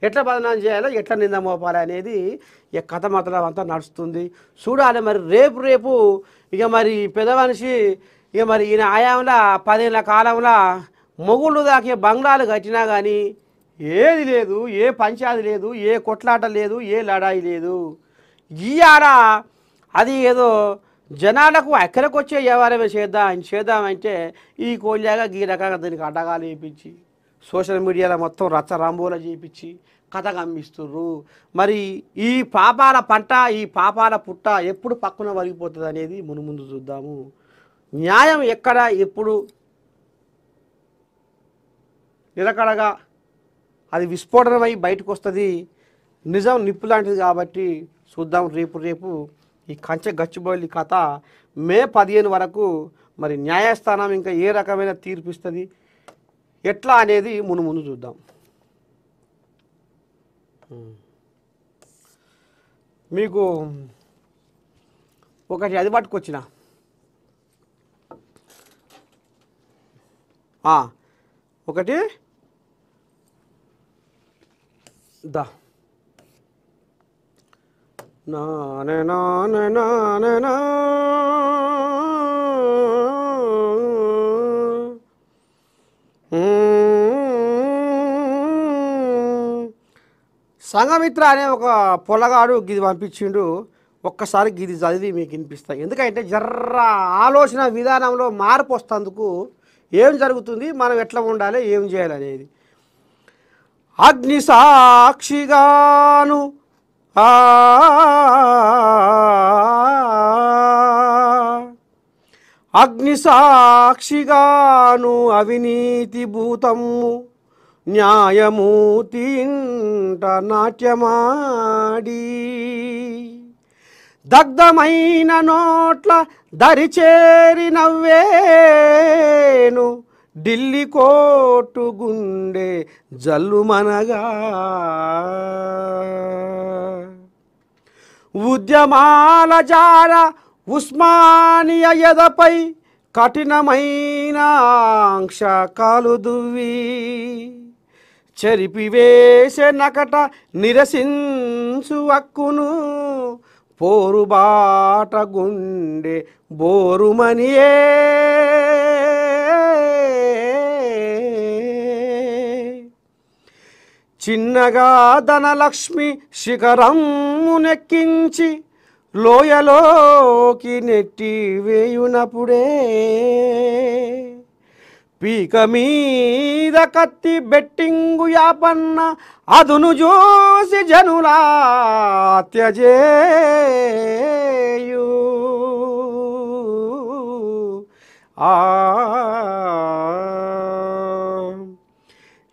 ఎట్లా బదనాం చేయాలో, ఎట్లా నింద మోపాలి అనేది ఇక కథ మాత్రం అంతా నడుస్తుంది. చూడాలి మరి రేపు ఇక మరి పెద్ద మనిషి ఇక మరి ఈయన ఆయాంలో 10 ఏళ్ల కాలంలో మొగుళ్ళు దాకే బంగ్లాలు కట్టినా కానీ ఏది లేదు, ఏ పంచాది లేదు, ఏ కొట్లాట లేదు, ఏ లడాయి లేదు. గీయాడ అది ఏదో జనాలకు ఎక్కడికి వచ్చే వ్యవహారమే చేద్దామంటే ఈ కోళ్ళగా గీ రకంగా దీనికి అడ్డగాలు వేయించి సోషల్ మీడియాలో మొత్తం రచ్చరాంబోల చేయించి కథ గమ్మిస్తుర్రు. మరి ఈ పాపాల పుట్ట ఎప్పుడు పక్కన వరిగిపోతుంది అనేది ముందు చూద్దాము. న్యాయం ఎక్కడ ఎప్పుడు నిలకడగా అది విస్ఫోటనమై బయటకు వస్తుంది. నిజం నిప్పు లాంటిది కాబట్టి చూద్దాం. రేపు ఈ కంచె గచ్చిబౌలి కథ మే 15 వరకు మరి న్యాయస్థానం ఇంకా ఏ రకమైన తీర్పు ఇస్తుంది ఎట్లా అనేది ముందు చూద్దాం. మీకు ఒకటి అది పట్టుకొచ్చిన ఒకటి దా నానే నానే నానే నా సంఘమిత్ర అనే ఒక పొలగాడు గిది పంపించిండు. ఒక్కసారి గిది చదివి మీకు వినిపిస్తాయి. ఎందుకంటే జర్ర ఆలోచన విధానంలో మార్పు వస్తేందుకు ఏం జరుగుతుంది, మనం ఎట్లా ఉండాలి, ఏం చేయాలనేది. అగ్ని సాక్షిగాను అగ్ని సాక్షిగాను అవినీతి భూతము న్యాయమూర్తి ఇంట నాట్యమాడి దగ్ధమైన నోట్ల దరిచేరి నవ్వేను ఢిల్లీ కోర్టు గుండె జల్లుమనగా ఉద్యమాల జార ఉస్మానియా ఎదపై కఠినమైన ఆంక్ష కాలుదువి చెరిపివేసే నకట నిరసించు హక్కును పోరుబాట గుండె బోరుమనియే చిన్నగా ధనలక్ష్మి శిఖరమునెక్కించి లోయలోకి నెట్టి వేయునప్పుడే పీక మీద కత్తి బెట్టింగు యాపన్న అదును చూసి జనులా త్యజేయు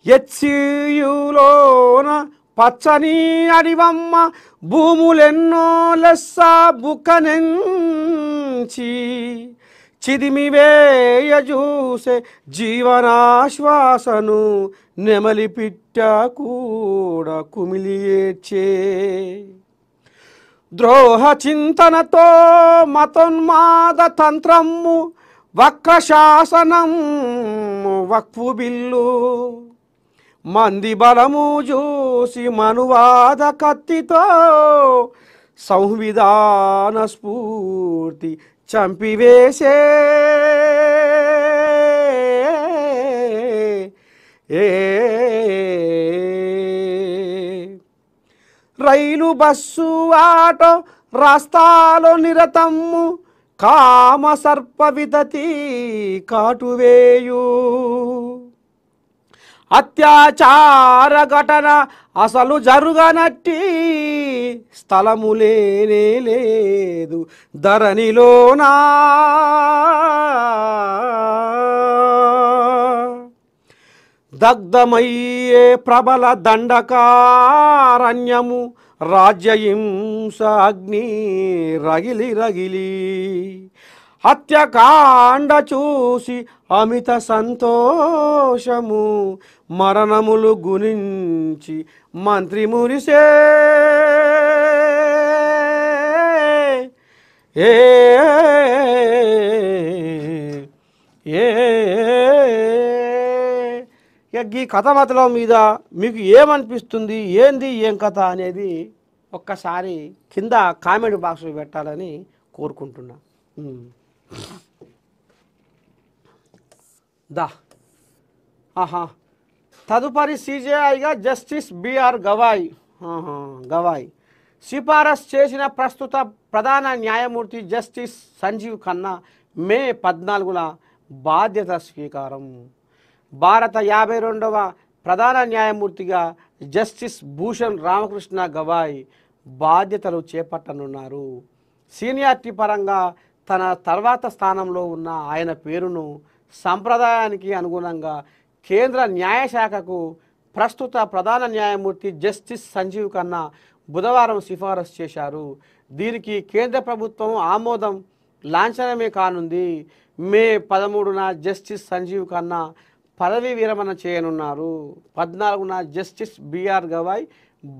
ఎచ్చియులోన పచ్చని అడివమ్మ భూములెన్నో లెస్స బుక్కనెంచి చిదిమివేయ చూసే జీవనాశ్వాసను నెమలి పిట్ట కూడా కుమిలియేచే ద్రోహ చింతనతో మతోన్మాద తంత్రము వక్ర శాసనం వక్ఫు బిల్లు మంది బలము చూసి మనువాద కత్తితో సంవిధాన స్ఫూర్తి చంపివేసే రైలు బస్సు ఆటో రాస్తాలో నిరతమ్ము కామ సర్ప విదతి కాటువేయు అత్యాచార ఘటన అసలు జరుగనట్టి స్థలము లేనే లేదు ధరణిలోనా దగ్ధమయ్యే ప్రబల దండకారణ్యము రాజ్యహింస అగ్ని రగిలి రగిలి హత్యకాండ చూసి అమిత సంతోషము మరణములు గురించి మంత్రి మురిసే ఈ కథ మతలం మీద మీకు ఏమనిపిస్తుంది, ఏంది ఏం కథ అనేది ఒక్కసారి కింద కామెంట్ బాక్స్లో పెట్టాలని కోరుకుంటున్నా. తదుపరి సిజేఐగా జస్టిస్ బిఆర్ గవాయ్ సిఫారసు చేసిన ప్రస్తుత ప్రధాన న్యాయమూర్తి జస్టిస్ సంజీవ్ ఖన్నా మే 14న బాధ్యత స్వీకారం. భారత 52వ ప్రధాన న్యాయమూర్తిగా జస్టిస్ భూషణ్ రామకృష్ణ గవాయ్ బాధ్యతలు చేపట్టనున్నారు. సీనియారిటీ పరంగా తన తర్వాత స్థానంలో ఉన్న ఆయన పేరును సంప్రదాయానికి అనుగుణంగా కేంద్ర న్యాయశాఖకు ప్రస్తుత ప్రధాన న్యాయమూర్తి జస్టిస్ సంజీవ్ ఖన్నా బుధవారం సిఫారసు చేశారు. దీనికి కేంద్ర ప్రభుత్వం ఆమోదం లాంఛనమే కానుంది. మే 13న జస్టిస్ సంజీవ్ ఖన్నా పదవీ విరమణ చేయనున్నారు. 14న జస్టిస్ బిఆర్ గవాయ్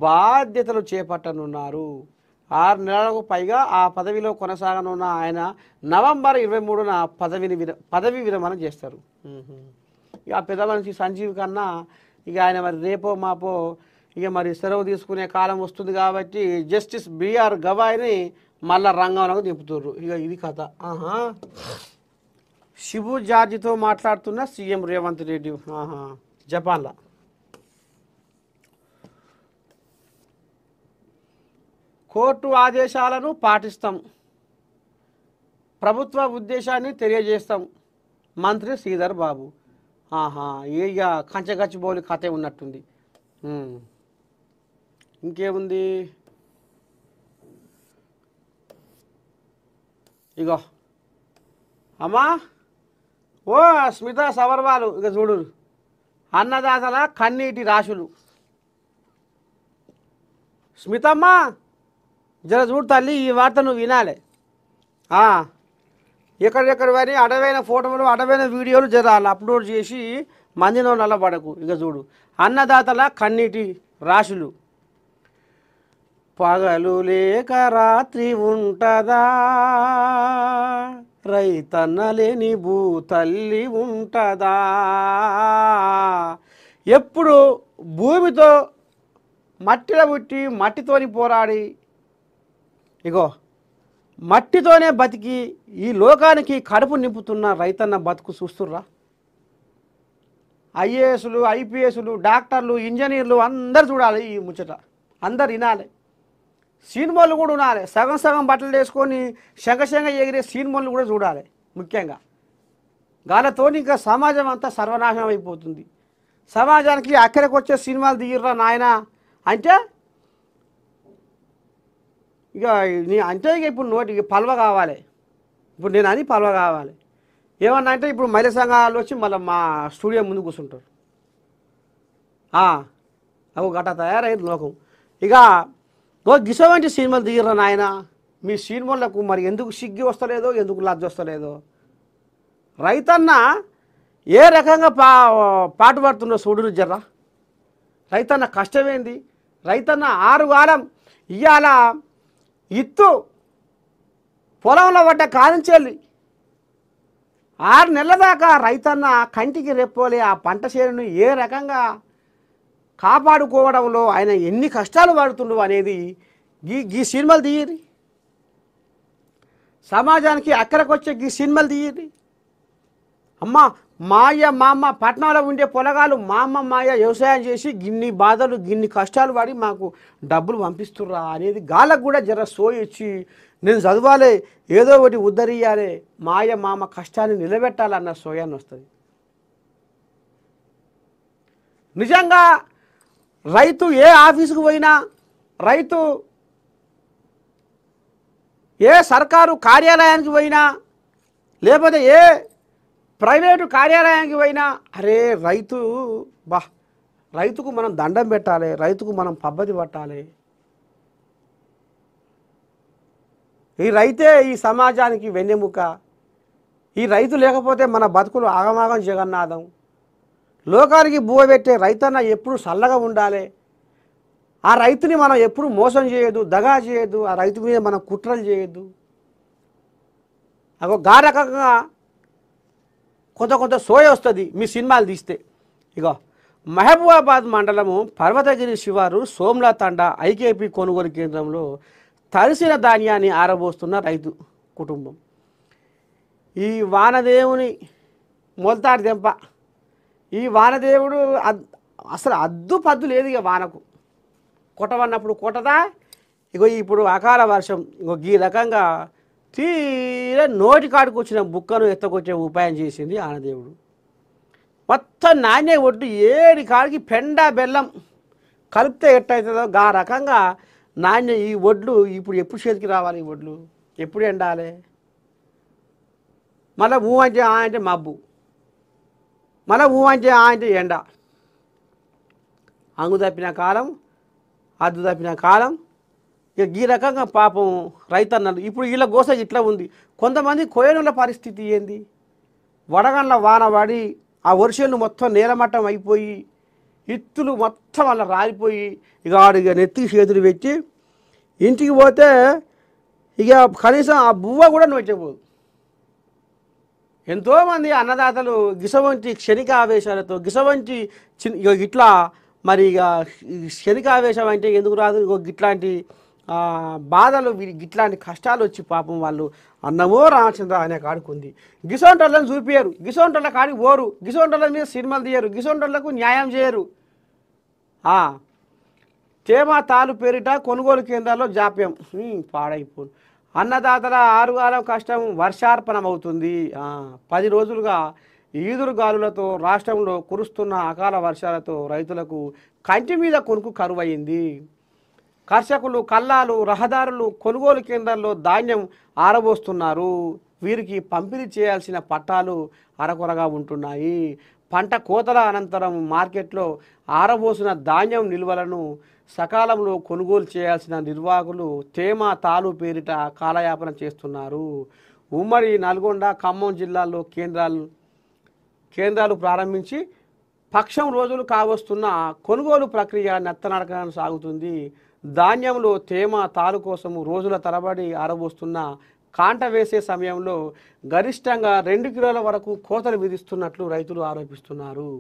బాధ్యతలు చేపట్టనున్నారు. 6 నెలలకు పైగా ఆ పదవిలో కొనసాగనున్న ఆయన నవంబర్ 23న పదవీ విరమణ చేస్తారు. ఇక పెద్ద మనిషి సంజీవ్ ఖన్నా ఇక ఆయన మరి రేపో మాపో ఇక మరి సెలవు తీసుకునే కాలం వస్తుంది కాబట్టి జస్టిస్ బిఆర్ గవాయ్ని మళ్ళా రంగంలోకి దింపుతారు. ఇక ఇది కథ. శిబు జార్జితో మాట్లాడుతున్న సీఎం రేవంత్ రెడ్డి జపాన్లో. కోర్టు ఆదేశాలను పాటిస్తాం, ప్రభుత్వ ఉద్దేశాన్ని తెలియజేస్తాం మంత్రి శ్రీధర్ బాబు. ఇక కంచగచ్చిబోలి కథే ఉన్నట్టుంది. ఇంకేముంది? ఇగో అమ్మా ఓ స్మిత సబర్వాలు ఇక చూడు, అన్నదాతల కన్నీటి రాశులు. స్మితమ్మ జర చూడు తల్లి, ఈ వార్త నువ్వు వినాలి. ఎక్కడెక్కడ వారి అడవైన ఫోటోలు అడవైన వీడియోలు జర అప్లోడ్ చేసి మందిలో నల్లబడకు. ఇక చూడు, అన్నదాతల కన్నీటి రాశులు. పగలు లేక రాత్రి ఉంటదా, రైతన్న లేని భూతల్లి ఉంటదా. ఎప్పుడు భూమితో మట్టిలో పుట్టి మట్టితోని పోరాడి ఇగో మట్టితోనే బతికి ఈ లోకానికి కడుపు నింపుతున్న రైతన్న బతుకు చూస్తుర్రా. ఐఏఎస్లు ఐపీఎస్లు డాక్టర్లు ఇంజనీర్లు అందరు చూడాలి ఈ ముచ్చట, అందరు వినాలి. సినిమాలు కూడా ఉనాలి, సగం సగం బట్టలు వేసుకొని శంగ ఎగిరే సినిమాలు కూడా చూడాలి. ముఖ్యంగా గాలతో ఇంకా సమాజం అంతా సర్వనాశనం అయిపోతుంది. సమాజానికి అక్కడికి వచ్చే సినిమాలు దిగిర్రా నాయన అంటే ఇక ఇక ఇప్పుడు నోటికి పల్వ కావాలి. ఇప్పుడు నేను అని పల్వ కావాలి ఏమన్నా అంటే ఇప్పుడు మహిళా సంఘాలు వచ్చి మళ్ళీ మా స్టూడియో ముందు కూర్చుంటారు. అవి గట్ట తయారైంది లోకం. ఇక గిసవంటి సినిమాలు దిగిర్రా నాయన, మీ సినిమాలకు మరి ఎందుకు సిగ్గి వస్తలేదో, ఎందుకు లజ్జ వస్తలేదో. రైతన్న ఏ రకంగా పాటుపడుతుందో చూడు జర్రా. రైతన్న కష్టమేంది, రైతన్న 6 వారం ఇవాళ ఇత్తు పొలంలో పడ్డ కాదించేళ్ళి 6 నెలల దాకా రైతన్న కంటికి రెప్పోలే ఆ పంట చేనును ఏ రకంగా కాపాడుకోవడంలో ఆయన ఎన్ని కష్టాలు పడుతుండు అనేది ఈ సినిమాలు తీయరి. సమాజానికి అక్కడికి వచ్చే ఈ సినిమాలు తీయరి. అమ్మ మాయ మామ పట్టణంలో ఉండే పొలగాలు మాయ వ్యవసాయం చేసి గిన్ని బాధలు గిన్ని కష్టాలు పడి మాకు డబ్బులు పంపిస్తుర్రా అనేది గాలకు కూడా జర సోయిచ్చి నేను చదవాలి, ఏదో ఒకటి ఉద్ధరియాలి, మామ కష్టాన్ని నిలబెట్టాలన్న సోయాన్ని వస్తుంది. నిజంగా రైతు ఏ ఆఫీసుకు పోయినా, రైతు ఏ సర్కారు కార్యాలయానికి పోయినా, లేకపోతే ఏ ప్రైవేటు కార్యాలయానికి పోయినా అరే రైతుకు మనం దండం పెట్టాలి, రైతుకు మనం పద్ధతి పట్టాలి. ఈ రైతే ఈ సమాజానికి వెన్నెముక. ఈ రైతు లేకపోతే మన బతుకులు ఆగమాగం జగన్నాథం. లోకానికి బువ్వ పెట్టే రైతన్న ఎప్పుడు చల్లగా ఉండాలి. ఆ రైతుని మనం ఎప్పుడు మోసం చేయొద్దు, దగా చేయొద్దు, ఆ రైతు మీద మనం కుట్రలు చేయొద్దు. గా రకంగా కొంత సోయ వస్తుంది మీ సినిమాలు తీస్తే. ఇక మహబూబాబాద్ మండలము పర్వతగిరి శివారు సోమ్లా తండా ఐకేపీ కొనుగోలు కేంద్రంలో తడిసిన ధాన్యాన్ని ఆరబోస్తున్న రైతు కుటుంబం. ఈ వానదేవుని మొలతాడు దెంప. ఈ వానదేవుడు అసలు అద్దు పద్దు లేదు. ఇక వానకు కొట్టవన్నప్పుడు కొట్టదా. ఇగో ఇప్పుడు అకాల వర్షం ఈ రకంగా తీరే నోటి కాడికి వచ్చిన బుక్కను ఎత్తకొచ్చే ఉపాయం చేసింది ఆనదేవుడు. మొత్తం నాణ్య ఒడ్డు ఏడి కాడికి పెండ బెల్లం కలిపితే ఎట్టయితుందో ఆ రకంగా నాణ్య ఈ ఒడ్లు ఇప్పుడు ఎప్పుడు చేతికి రావాలి? ఈ ఒడ్లు ఎప్పుడు ఎండాలి? మళ్ళీ ఊ అంటే ఆ అంటే మబ్బు, మళ్ళీ ఊ అంటే ఆ అంటే ఎండ. అంగు తప్పిన కాలం, అద్దు తప్పిన కాలం. ఇక ఈ రకంగా పాపం రైతన్నలు ఇప్పుడు వీళ్ళ గోస ఇట్లా ఉంది. కొంతమంది కోయనుల పరిస్థితి ఏంది? వడగండ్ల వాన పడి ఆ వర్షాలు మొత్తం నేలమట్టం అయిపోయి ఇత్తులు మొత్తం అలా రాలిపోయి ఇక ఆడిక నెత్తికి చేతులు పెట్టి ఇంటికి పోతే ఇక కనీసం ఆ బువ్వ కూడా నొచ్చపోదు. ఎంతోమంది అన్నదాతలు గిసవంటి క్షణిక ఆవేశాలతో గిసవంటి ఇట్లా మరి ఇక క్షణిక ఆవేశం అంటే ఎందుకు రాదు? ఇట్లాంటి బాధలు ఇట్లాంటి కష్టాలు వచ్చి పాపం వాళ్ళు అన్నమో రామచంద్ర అనే కాడుకుంది. గిసొంటోళ్ళని చూపించరు, గిసొంటోళ్ళ కాడికి పోరు, గిసొంటోళ్ళ మీద సినిమాలు తీయరు, గిసొంటోళ్లకు న్యాయం చేయరు. తేమ తాలు పేరిట కొనుగోలు కేంద్రాల్లో జాప్యం పాడైపోను. అన్నదాతల ఆరుగాలం కష్టం వర్షార్పణం అవుతుంది. 10 రోజులుగా ఈదురు గాలులతో రాష్ట్రంలో కురుస్తున్న అకాల వర్షాలతో రైతులకు కంటి మీద కొనుక్కు కరువయింది. కర్షకులు కల్లాలు రహదారులు కొనుగోలు కేంద్రాల్లో ధాన్యం ఆరబోస్తున్నారు. వీరికి పంపిణీ చేయాల్సిన పట్టాలు అరకొరగా ఉంటున్నాయి. పంట కోతల అనంతరం మార్కెట్లో ఆరబోసిన ధాన్యం నిల్వలను సకాలంలో కొనుగోలు చేయాల్సిన నిర్వాహకులు తేమ తాలు పేరిట కాలయాపన చేస్తున్నారు. ఉమ్మడి నల్గొండ ఖమ్మం జిల్లాల్లో కేంద్రాలు ప్రారంభించి పక్షం రోజులు కావస్తున్న కొనుగోలు ప్రక్రియ నెత్తనడకన సాగుతుంది. ధాన్యంలో తేమ తాలు కోసము రోజుల తరబడి ఆరబోస్తున్న కాంట వేసే సమయంలో గరిష్టంగా 2 కిలోల వరకు కోతలు విధిస్తున్నట్లు రైతులు ఆరోపిస్తున్నారు.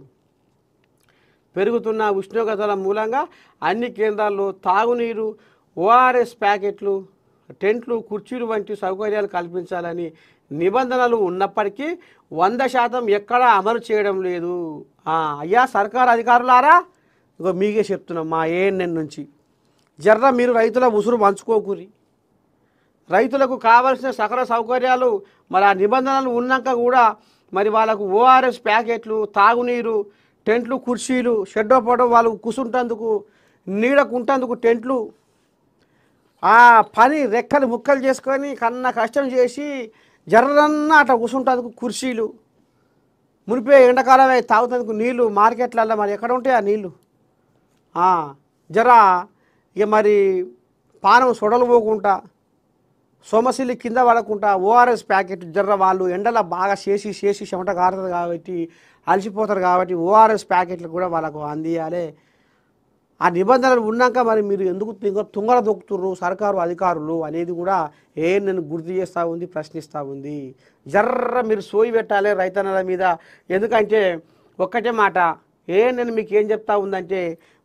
పెరుగుతున్న ఉష్ణోగ్రతల మూలంగా అన్ని కేంద్రాల్లో తాగునీరు, ఓఆర్ఎస్ ప్యాకెట్లు, టెంట్లు, కుర్చీలు వంటి సౌకర్యాలు కల్పించాలని నిబంధనలు ఉన్నప్పటికీ 100% ఎక్కడా అమలు చేయడం లేదు. అయ్యా సర్కారు అధికారులారా, ఇగో మీకే చెప్తున్నాం మా ఏఎన్ఎన్ నుంచి, జర్ర మీరు రైతుల ఉసురు పంచుకోకూరి. రైతులకు కావాల్సిన సకల సౌకర్యాలు మరి ఆ నిబంధనలు ఉన్నాక కూడా మరి వాళ్ళకు ఓఆర్ఎస్ ప్యాకెట్లు, తాగునీరు, టెంట్లు, కుర్చీలు, షెడ్డో పడో వాళ్ళు కూసుంటందుకు నీడకుంటందుకు టెంట్లు, ఆ పని రెక్కలు ముక్కలు చేసుకొని కన్న కష్టం చేసి జర్రన్న అట్లా కూసుంటందుకు కుర్చీలు, మునిపే ఎండాకాలమే తాగుతందుకు నీళ్ళు మార్కెట్లలో మరి ఎక్కడ ఉంటాయి ఆ నీళ్ళు? జర ఇక మరి పానం సొడలు పోకుండా సోమశిల్లి కింద పడకుండా ఓఆర్ఎస్ ప్యాకెట్ జర్ర వాళ్ళు ఎండలో బాగా చేసి చెమట కారుతుంది కాబట్టి అలసిపోతారు కాబట్టి ఓఆర్ఎస్ ప్యాకెట్లు కూడా వాళ్ళకు అందియాలి. ఆ నిబంధనలు ఉన్నాక మరి మీరు ఎందుకు తుంగల దొక్కుతుర్రు సర్కారు అధికారులు అనేది కూడా నేను గుర్తు చేస్తూ ఉంది, ప్రశ్నిస్తూ ఉంది. జర్ర మీరు సోయి పెట్టాలి రైతన్నల మీద. ఎందుకంటే ఒక్కటే మాట నేను మీకు ఏం చెప్తా ఉందంటే,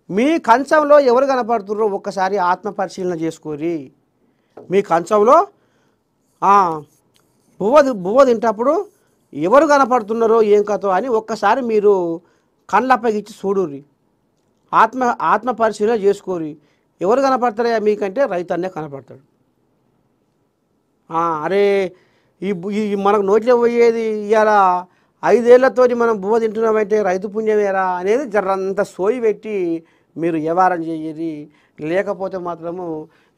మీ కంచంలో ఎవరు కనపడుతుర్రో ఒక్కసారి ఆత్మపరిశీలన చేసుకోరి. మీ కంచంలో బువ్వ తింటప్పుడు ఎవరు కనపడుతున్నారో ఏం కథో అని ఒక్కసారి మీరు కళ్ళప్పగిచ్చి చూడుర్రి, ఆత్మ పరిశీలన చేసుకోరి. ఎవరు కనపడతారా మీకంటే రైతన్నే కనపడతాడు. అరే ఈ మనకు నోట్లో పోయేది ఇవాళ 5 ఏళ్లతో మనం బువ్వ తింటున్నామంటే రైతు పుణ్యమేరా అనేది జర్రంతా సోయి పెట్టి మీరు వ్యవహారం చేయరి. లేకపోతే మాత్రము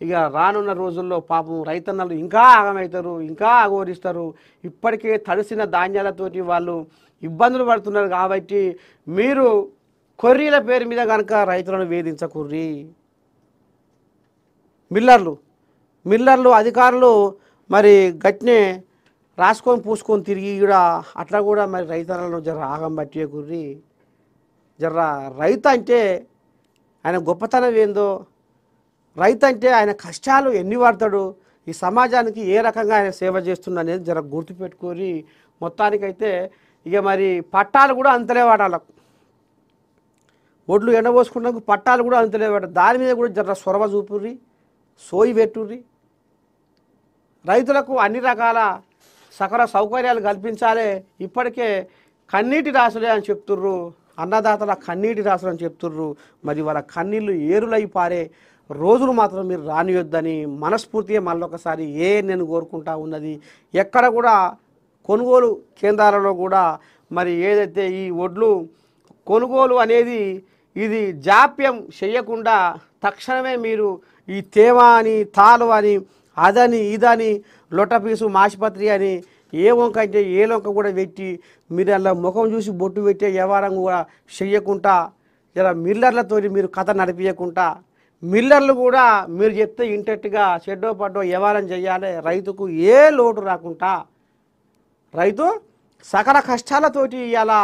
ఇక రానున్న రోజుల్లో పాపం రైతన్నలు ఇంకా ఆగమవుతారు, ఇంకా అఘోరిస్తారు. ఇప్పటికే తడిసిన ధాన్యాలతోటి వాళ్ళు ఇబ్బందులు పడుతున్నారు కాబట్టి మీరు కొర్రీల పేరు మీద కనుక రైతులను వేధించకుర్రి. మిల్లర్లు అధికారులు మరి గట్నే రాసుకొని పూసుకొని తిరిగి కూడా అట్లా కూడా మరి రైతులను జర ఆగం పట్టేకుర్రి. జర రైతు అంటే ఆయన గొప్పతనం ఏందో, రైతు అంటే ఆయన కష్టాలు ఎన్ని పడతాడు, ఈ సమాజానికి ఏ రకంగా ఆయన సేవ చేస్తున్నా అనేది జర గుర్తుపెట్టుకొని మొత్తానికైతే ఇక మరి పట్టాలు కూడా అంతలే వాడాలకు, ఒడ్లు ఎండబోసుకున్నందుకు పట్టాలు కూడా అంతలే వాడాలి. దాని మీద కూడా జర సొరవ చూపుర్రి, సోయి పెట్టుర్రి. రైతులకు అన్ని రకాల సకల సౌకర్యాలు కల్పించాలి. ఇప్పటికే కన్నీటి రాసులే అని చెప్తుర్రు, అన్నదాతల కన్నీటి రాసులు అని చెప్తుర్రు. మరి వాళ్ళ కన్నీళ్ళు ఏరులై పారే రోజులు మాత్రం మీరు రానియొద్దని మనస్ఫూర్తిగా మళ్ళొకసారి నేను కోరుకుంటా ఉన్నది. ఎక్కడ కూడా కొనుగోలు కేంద్రాలలో కూడా మరి ఏదైతే ఈ ఒడ్లు కొనుగోలు అనేది ఇది జాప్యం చేయకుండా తక్షణమే మీరు ఈ తేమ అని తాలు అని అదని ఇదని లొట్టపీసు మాసిపత్రి అని ఏ వంక అయితే ఏ వంక కూడా పెట్టి మీరు అలా ముఖం చూసి బొట్టు పెట్టే వ్యవహారం కూడా చెయ్యకుండా ఇలా మిల్లర్లతో మీరు కథ నడిపించకుండా మిల్లర్లు కూడా మీరు చెప్తే ఇంటట్టుగా చెడ్డో పడ్డో వ్యవహారం చేయాలి, రైతుకు ఏ లోటు రాకుండా రైతు సకల కష్టాలతోటి ఇలా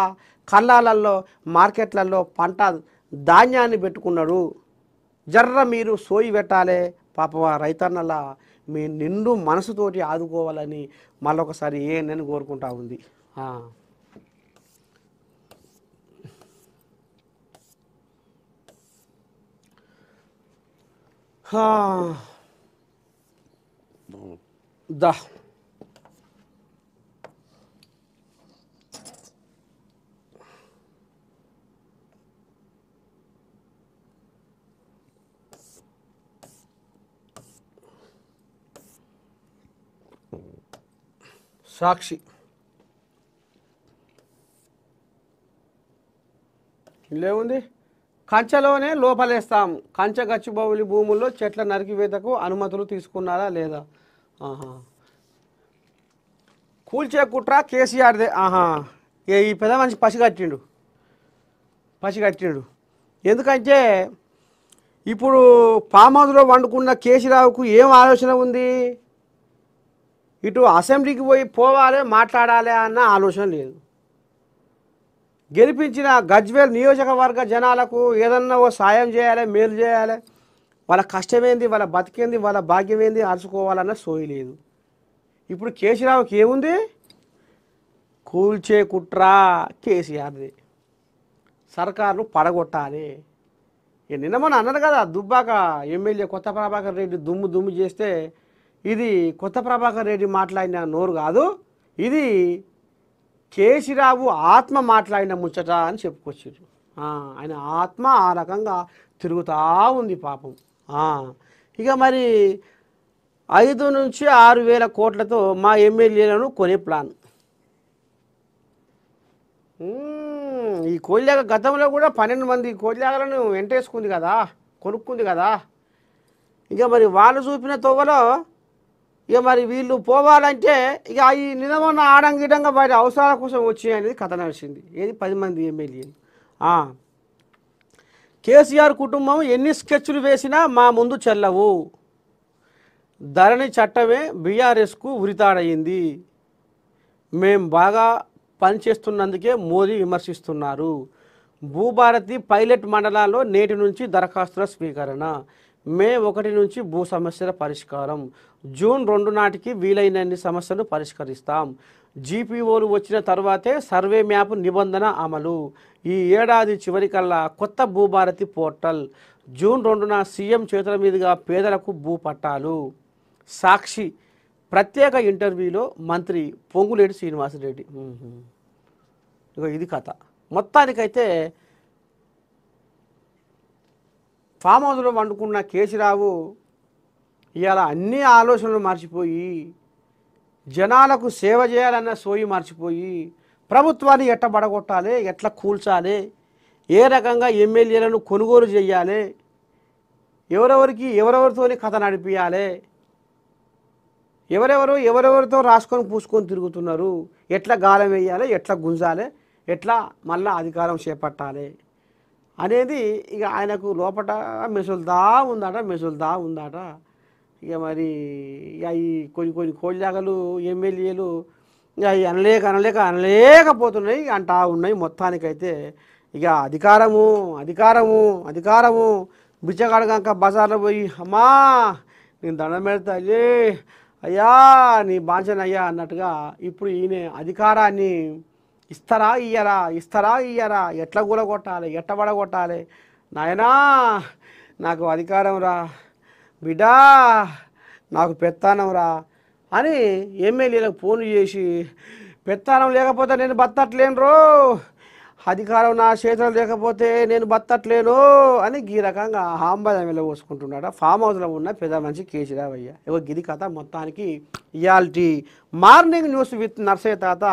కళ్ళాలల్లో మార్కెట్లలో పంట ధాన్యాన్ని పెట్టుకున్నాడు. జర్ర మీరు సోయి పెట్టాలి పాప రైతన్నల మీ నిండు మనసుతోటి ఆదుకోవాలని మళ్ళొకసారి నేను కోరుకుంటా ఉంది. దా సాక్షి లేవుంది, కంచెలోనే లోపలేస్తాం, కంచె గచ్చిబౌలి భూముల్లో చెట్ల నరికివేతకు అనుమతులు తీసుకున్నారా లేదా? కూల్చే కుట్ర కేసీఆర్దే. ఈ పెద్ద మనిషి పసిగట్టిండు. ఎందుకంటే ఇప్పుడు ఫామ్ హౌస్లో వండుకున్న కేసీరావుకు ఏం ఆలోచన ఉంది? ఇటు అసెంబ్లీకి పోవాలి మాట్లాడాలి అన్న ఆలోచన లేదు. గెలిపించిన గజ్వేల్ నియోజకవర్గ జనాలకు ఏదన్నా ఓ సాయం చేయాలి, మేలు చేయాలి, వాళ్ళ కష్టమేంది, వాళ్ళ బతికేంది, వాళ్ళ భాగ్యం ఏంది అరుచుకోవాలన్న సోయి లేదు. ఇప్పుడు కేసీరావుకి ఏముంది? కూల్చే కుట్ర కేసీఆర్ది, సర్కారును పడగొట్టాలి. నిన్న మొన్న అన్నారు కదా, దుబ్బాక ఎమ్మెల్యే కొత్త ప్రభాకర్ రెడ్డి దుమ్ము చేస్తే ఇది కొత్త ప్రభాకర్ రెడ్డి మాట్లాడిన నోరు కాదు, ఇది కేసీరావు ఆత్మ మాట్లాడిన ముచ్చట అని చెప్పుకొచ్చారు. ఆయన ఆత్మ ఆ రకంగా తిరుగుతూ ఉంది పాపం. ఇక మరి 5 నుంచి 6,000 కోట్లతో మా ఎమ్మెల్యేలను కొనే ప్లాన్. ఈ కోల్యాగ గతంలో కూడా 12 మంది కోల్యాగలను వెంటేసుకుంది కదా, కొనుక్కుంది కదా. ఇక మరి వాళ్ళు చూపిన తోవలో ఇక మరి వీళ్ళు పోవాలంటే ఇక ఈ నిజమన్న ఆడంగిడంగా వారి అవసరాల కోసం వచ్చి అనేది కథ నడిచింది. ఏది 10 మంది ఎమ్మెల్యేలు. కేసీఆర్ కుటుంబం ఎన్ని స్కెచ్లు వేసినా మా ముందు చెల్లవు, ధరణి చట్టమే బీఆర్ఎస్కు ఉరితాడయింది, మేం బాగా పనిచేస్తున్నందుకే మోదీ విమర్శిస్తున్నారు, భూభారతి పైలట్ మండలాల్లో నేటి నుంచి దరఖాస్తుల స్వీకరణ, మే 1 నుంచి భూ సమస్యల పరిష్కారం, జూన్ 2 నాటికి వీలైనన్ని సమస్యలు పరిష్కరిస్తాం, జీపీఓలు వచ్చిన తర్వాతే సర్వే మ్యాప్ నిబంధన అమలు, ఈ ఏడాది చివరికల్లా కొత్త భూభారతి పోర్టల్, జూన్ 2న సీఎం చేతుల మీదుగా పేదలకు భూ పట్టాలు. సాక్షి ప్రత్యేక ఇంటర్వ్యూలో మంత్రి పొంగులేటి శ్రీనివాసరెడ్డి. ఇక ఇది కథ. మొత్తానికైతే ఫామ్ హౌస్లో వండుకున్న కేసీరావు ఇవాళ అన్ని ఆలోచనలు మర్చిపోయి జనాలకు సేవ చేయాలన్న సోయి మర్చిపోయి ప్రభుత్వాన్ని ఎట్లా పడగొట్టాలి, ఎట్లా కూల్చాలి, ఏ రకంగా ఎమ్మెల్యేలను కొనుగోలు చేయాలి, ఎవరెవరితోని కథ నడిపించాలి, ఎవరెవరితో రాసుకొని పూసుకొని తిరుగుతున్నారు, ఎట్లా గాలం వేయాలి, ఎట్లా గుంజాలి, ఎట్లా మళ్ళా అధికారం చేపట్టాలి అనేది ఇక ఆయనకు లోపల మెసులుదా ఉందట. ఇక మరి ఇక ఈ కొన్ని కోళ్ళాగలు ఎమ్మెల్యేలు ఇక అనలేకపోతున్నాయి అంటా ఉన్నాయి. మొత్తానికైతే ఇక అధికారము బిచ్చగాడగాక బజార్లో పోయి అమ్మా నేను దండం పెడతా అయ్యా నీ బాంచనయ్యా అన్నట్టుగా ఇప్పుడు ఈయన అధికారాన్ని ఇస్తారా ఇయ్యరా, ఎట్లా కూలగొట్టాలి, ఎట్లా పడగొట్టాలి, నాయనా నాకు అధికారం రా బిడ్డా, నాకు పెత్తానం రా అని ఎమ్మెల్యేలకు ఫోన్లు చేసి పెత్తానం లేకపోతే నేను బతట్లేను రో, అధికారం నా చేతులు లేకపోతే నేను బతట్లేను అని ఈ రకంగా హాంబదం వెళ్ళబోసుకుంటున్నాడు ఫామ్ హౌస్లో ఉన్న పెద్ద మనిషి కేసీరావయ్య. ఇగో గిది కథ. మొత్తానికి ఇయాల్టి మార్నింగ్ న్యూస్ విత్ నర్సయ్య తాత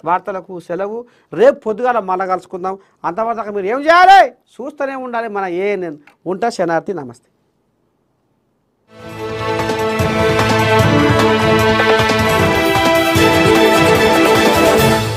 వార్తలకు సెలవు. రేపు పొద్దుగాల మళ్ళా కలుసుకుందాం. అంతవరకు మీరు ఏం చేయాలి? చూస్తూనే ఉండాలి మన ఏఎన్ఎన్. ఉంటా. శనార్థి. నమస్తే.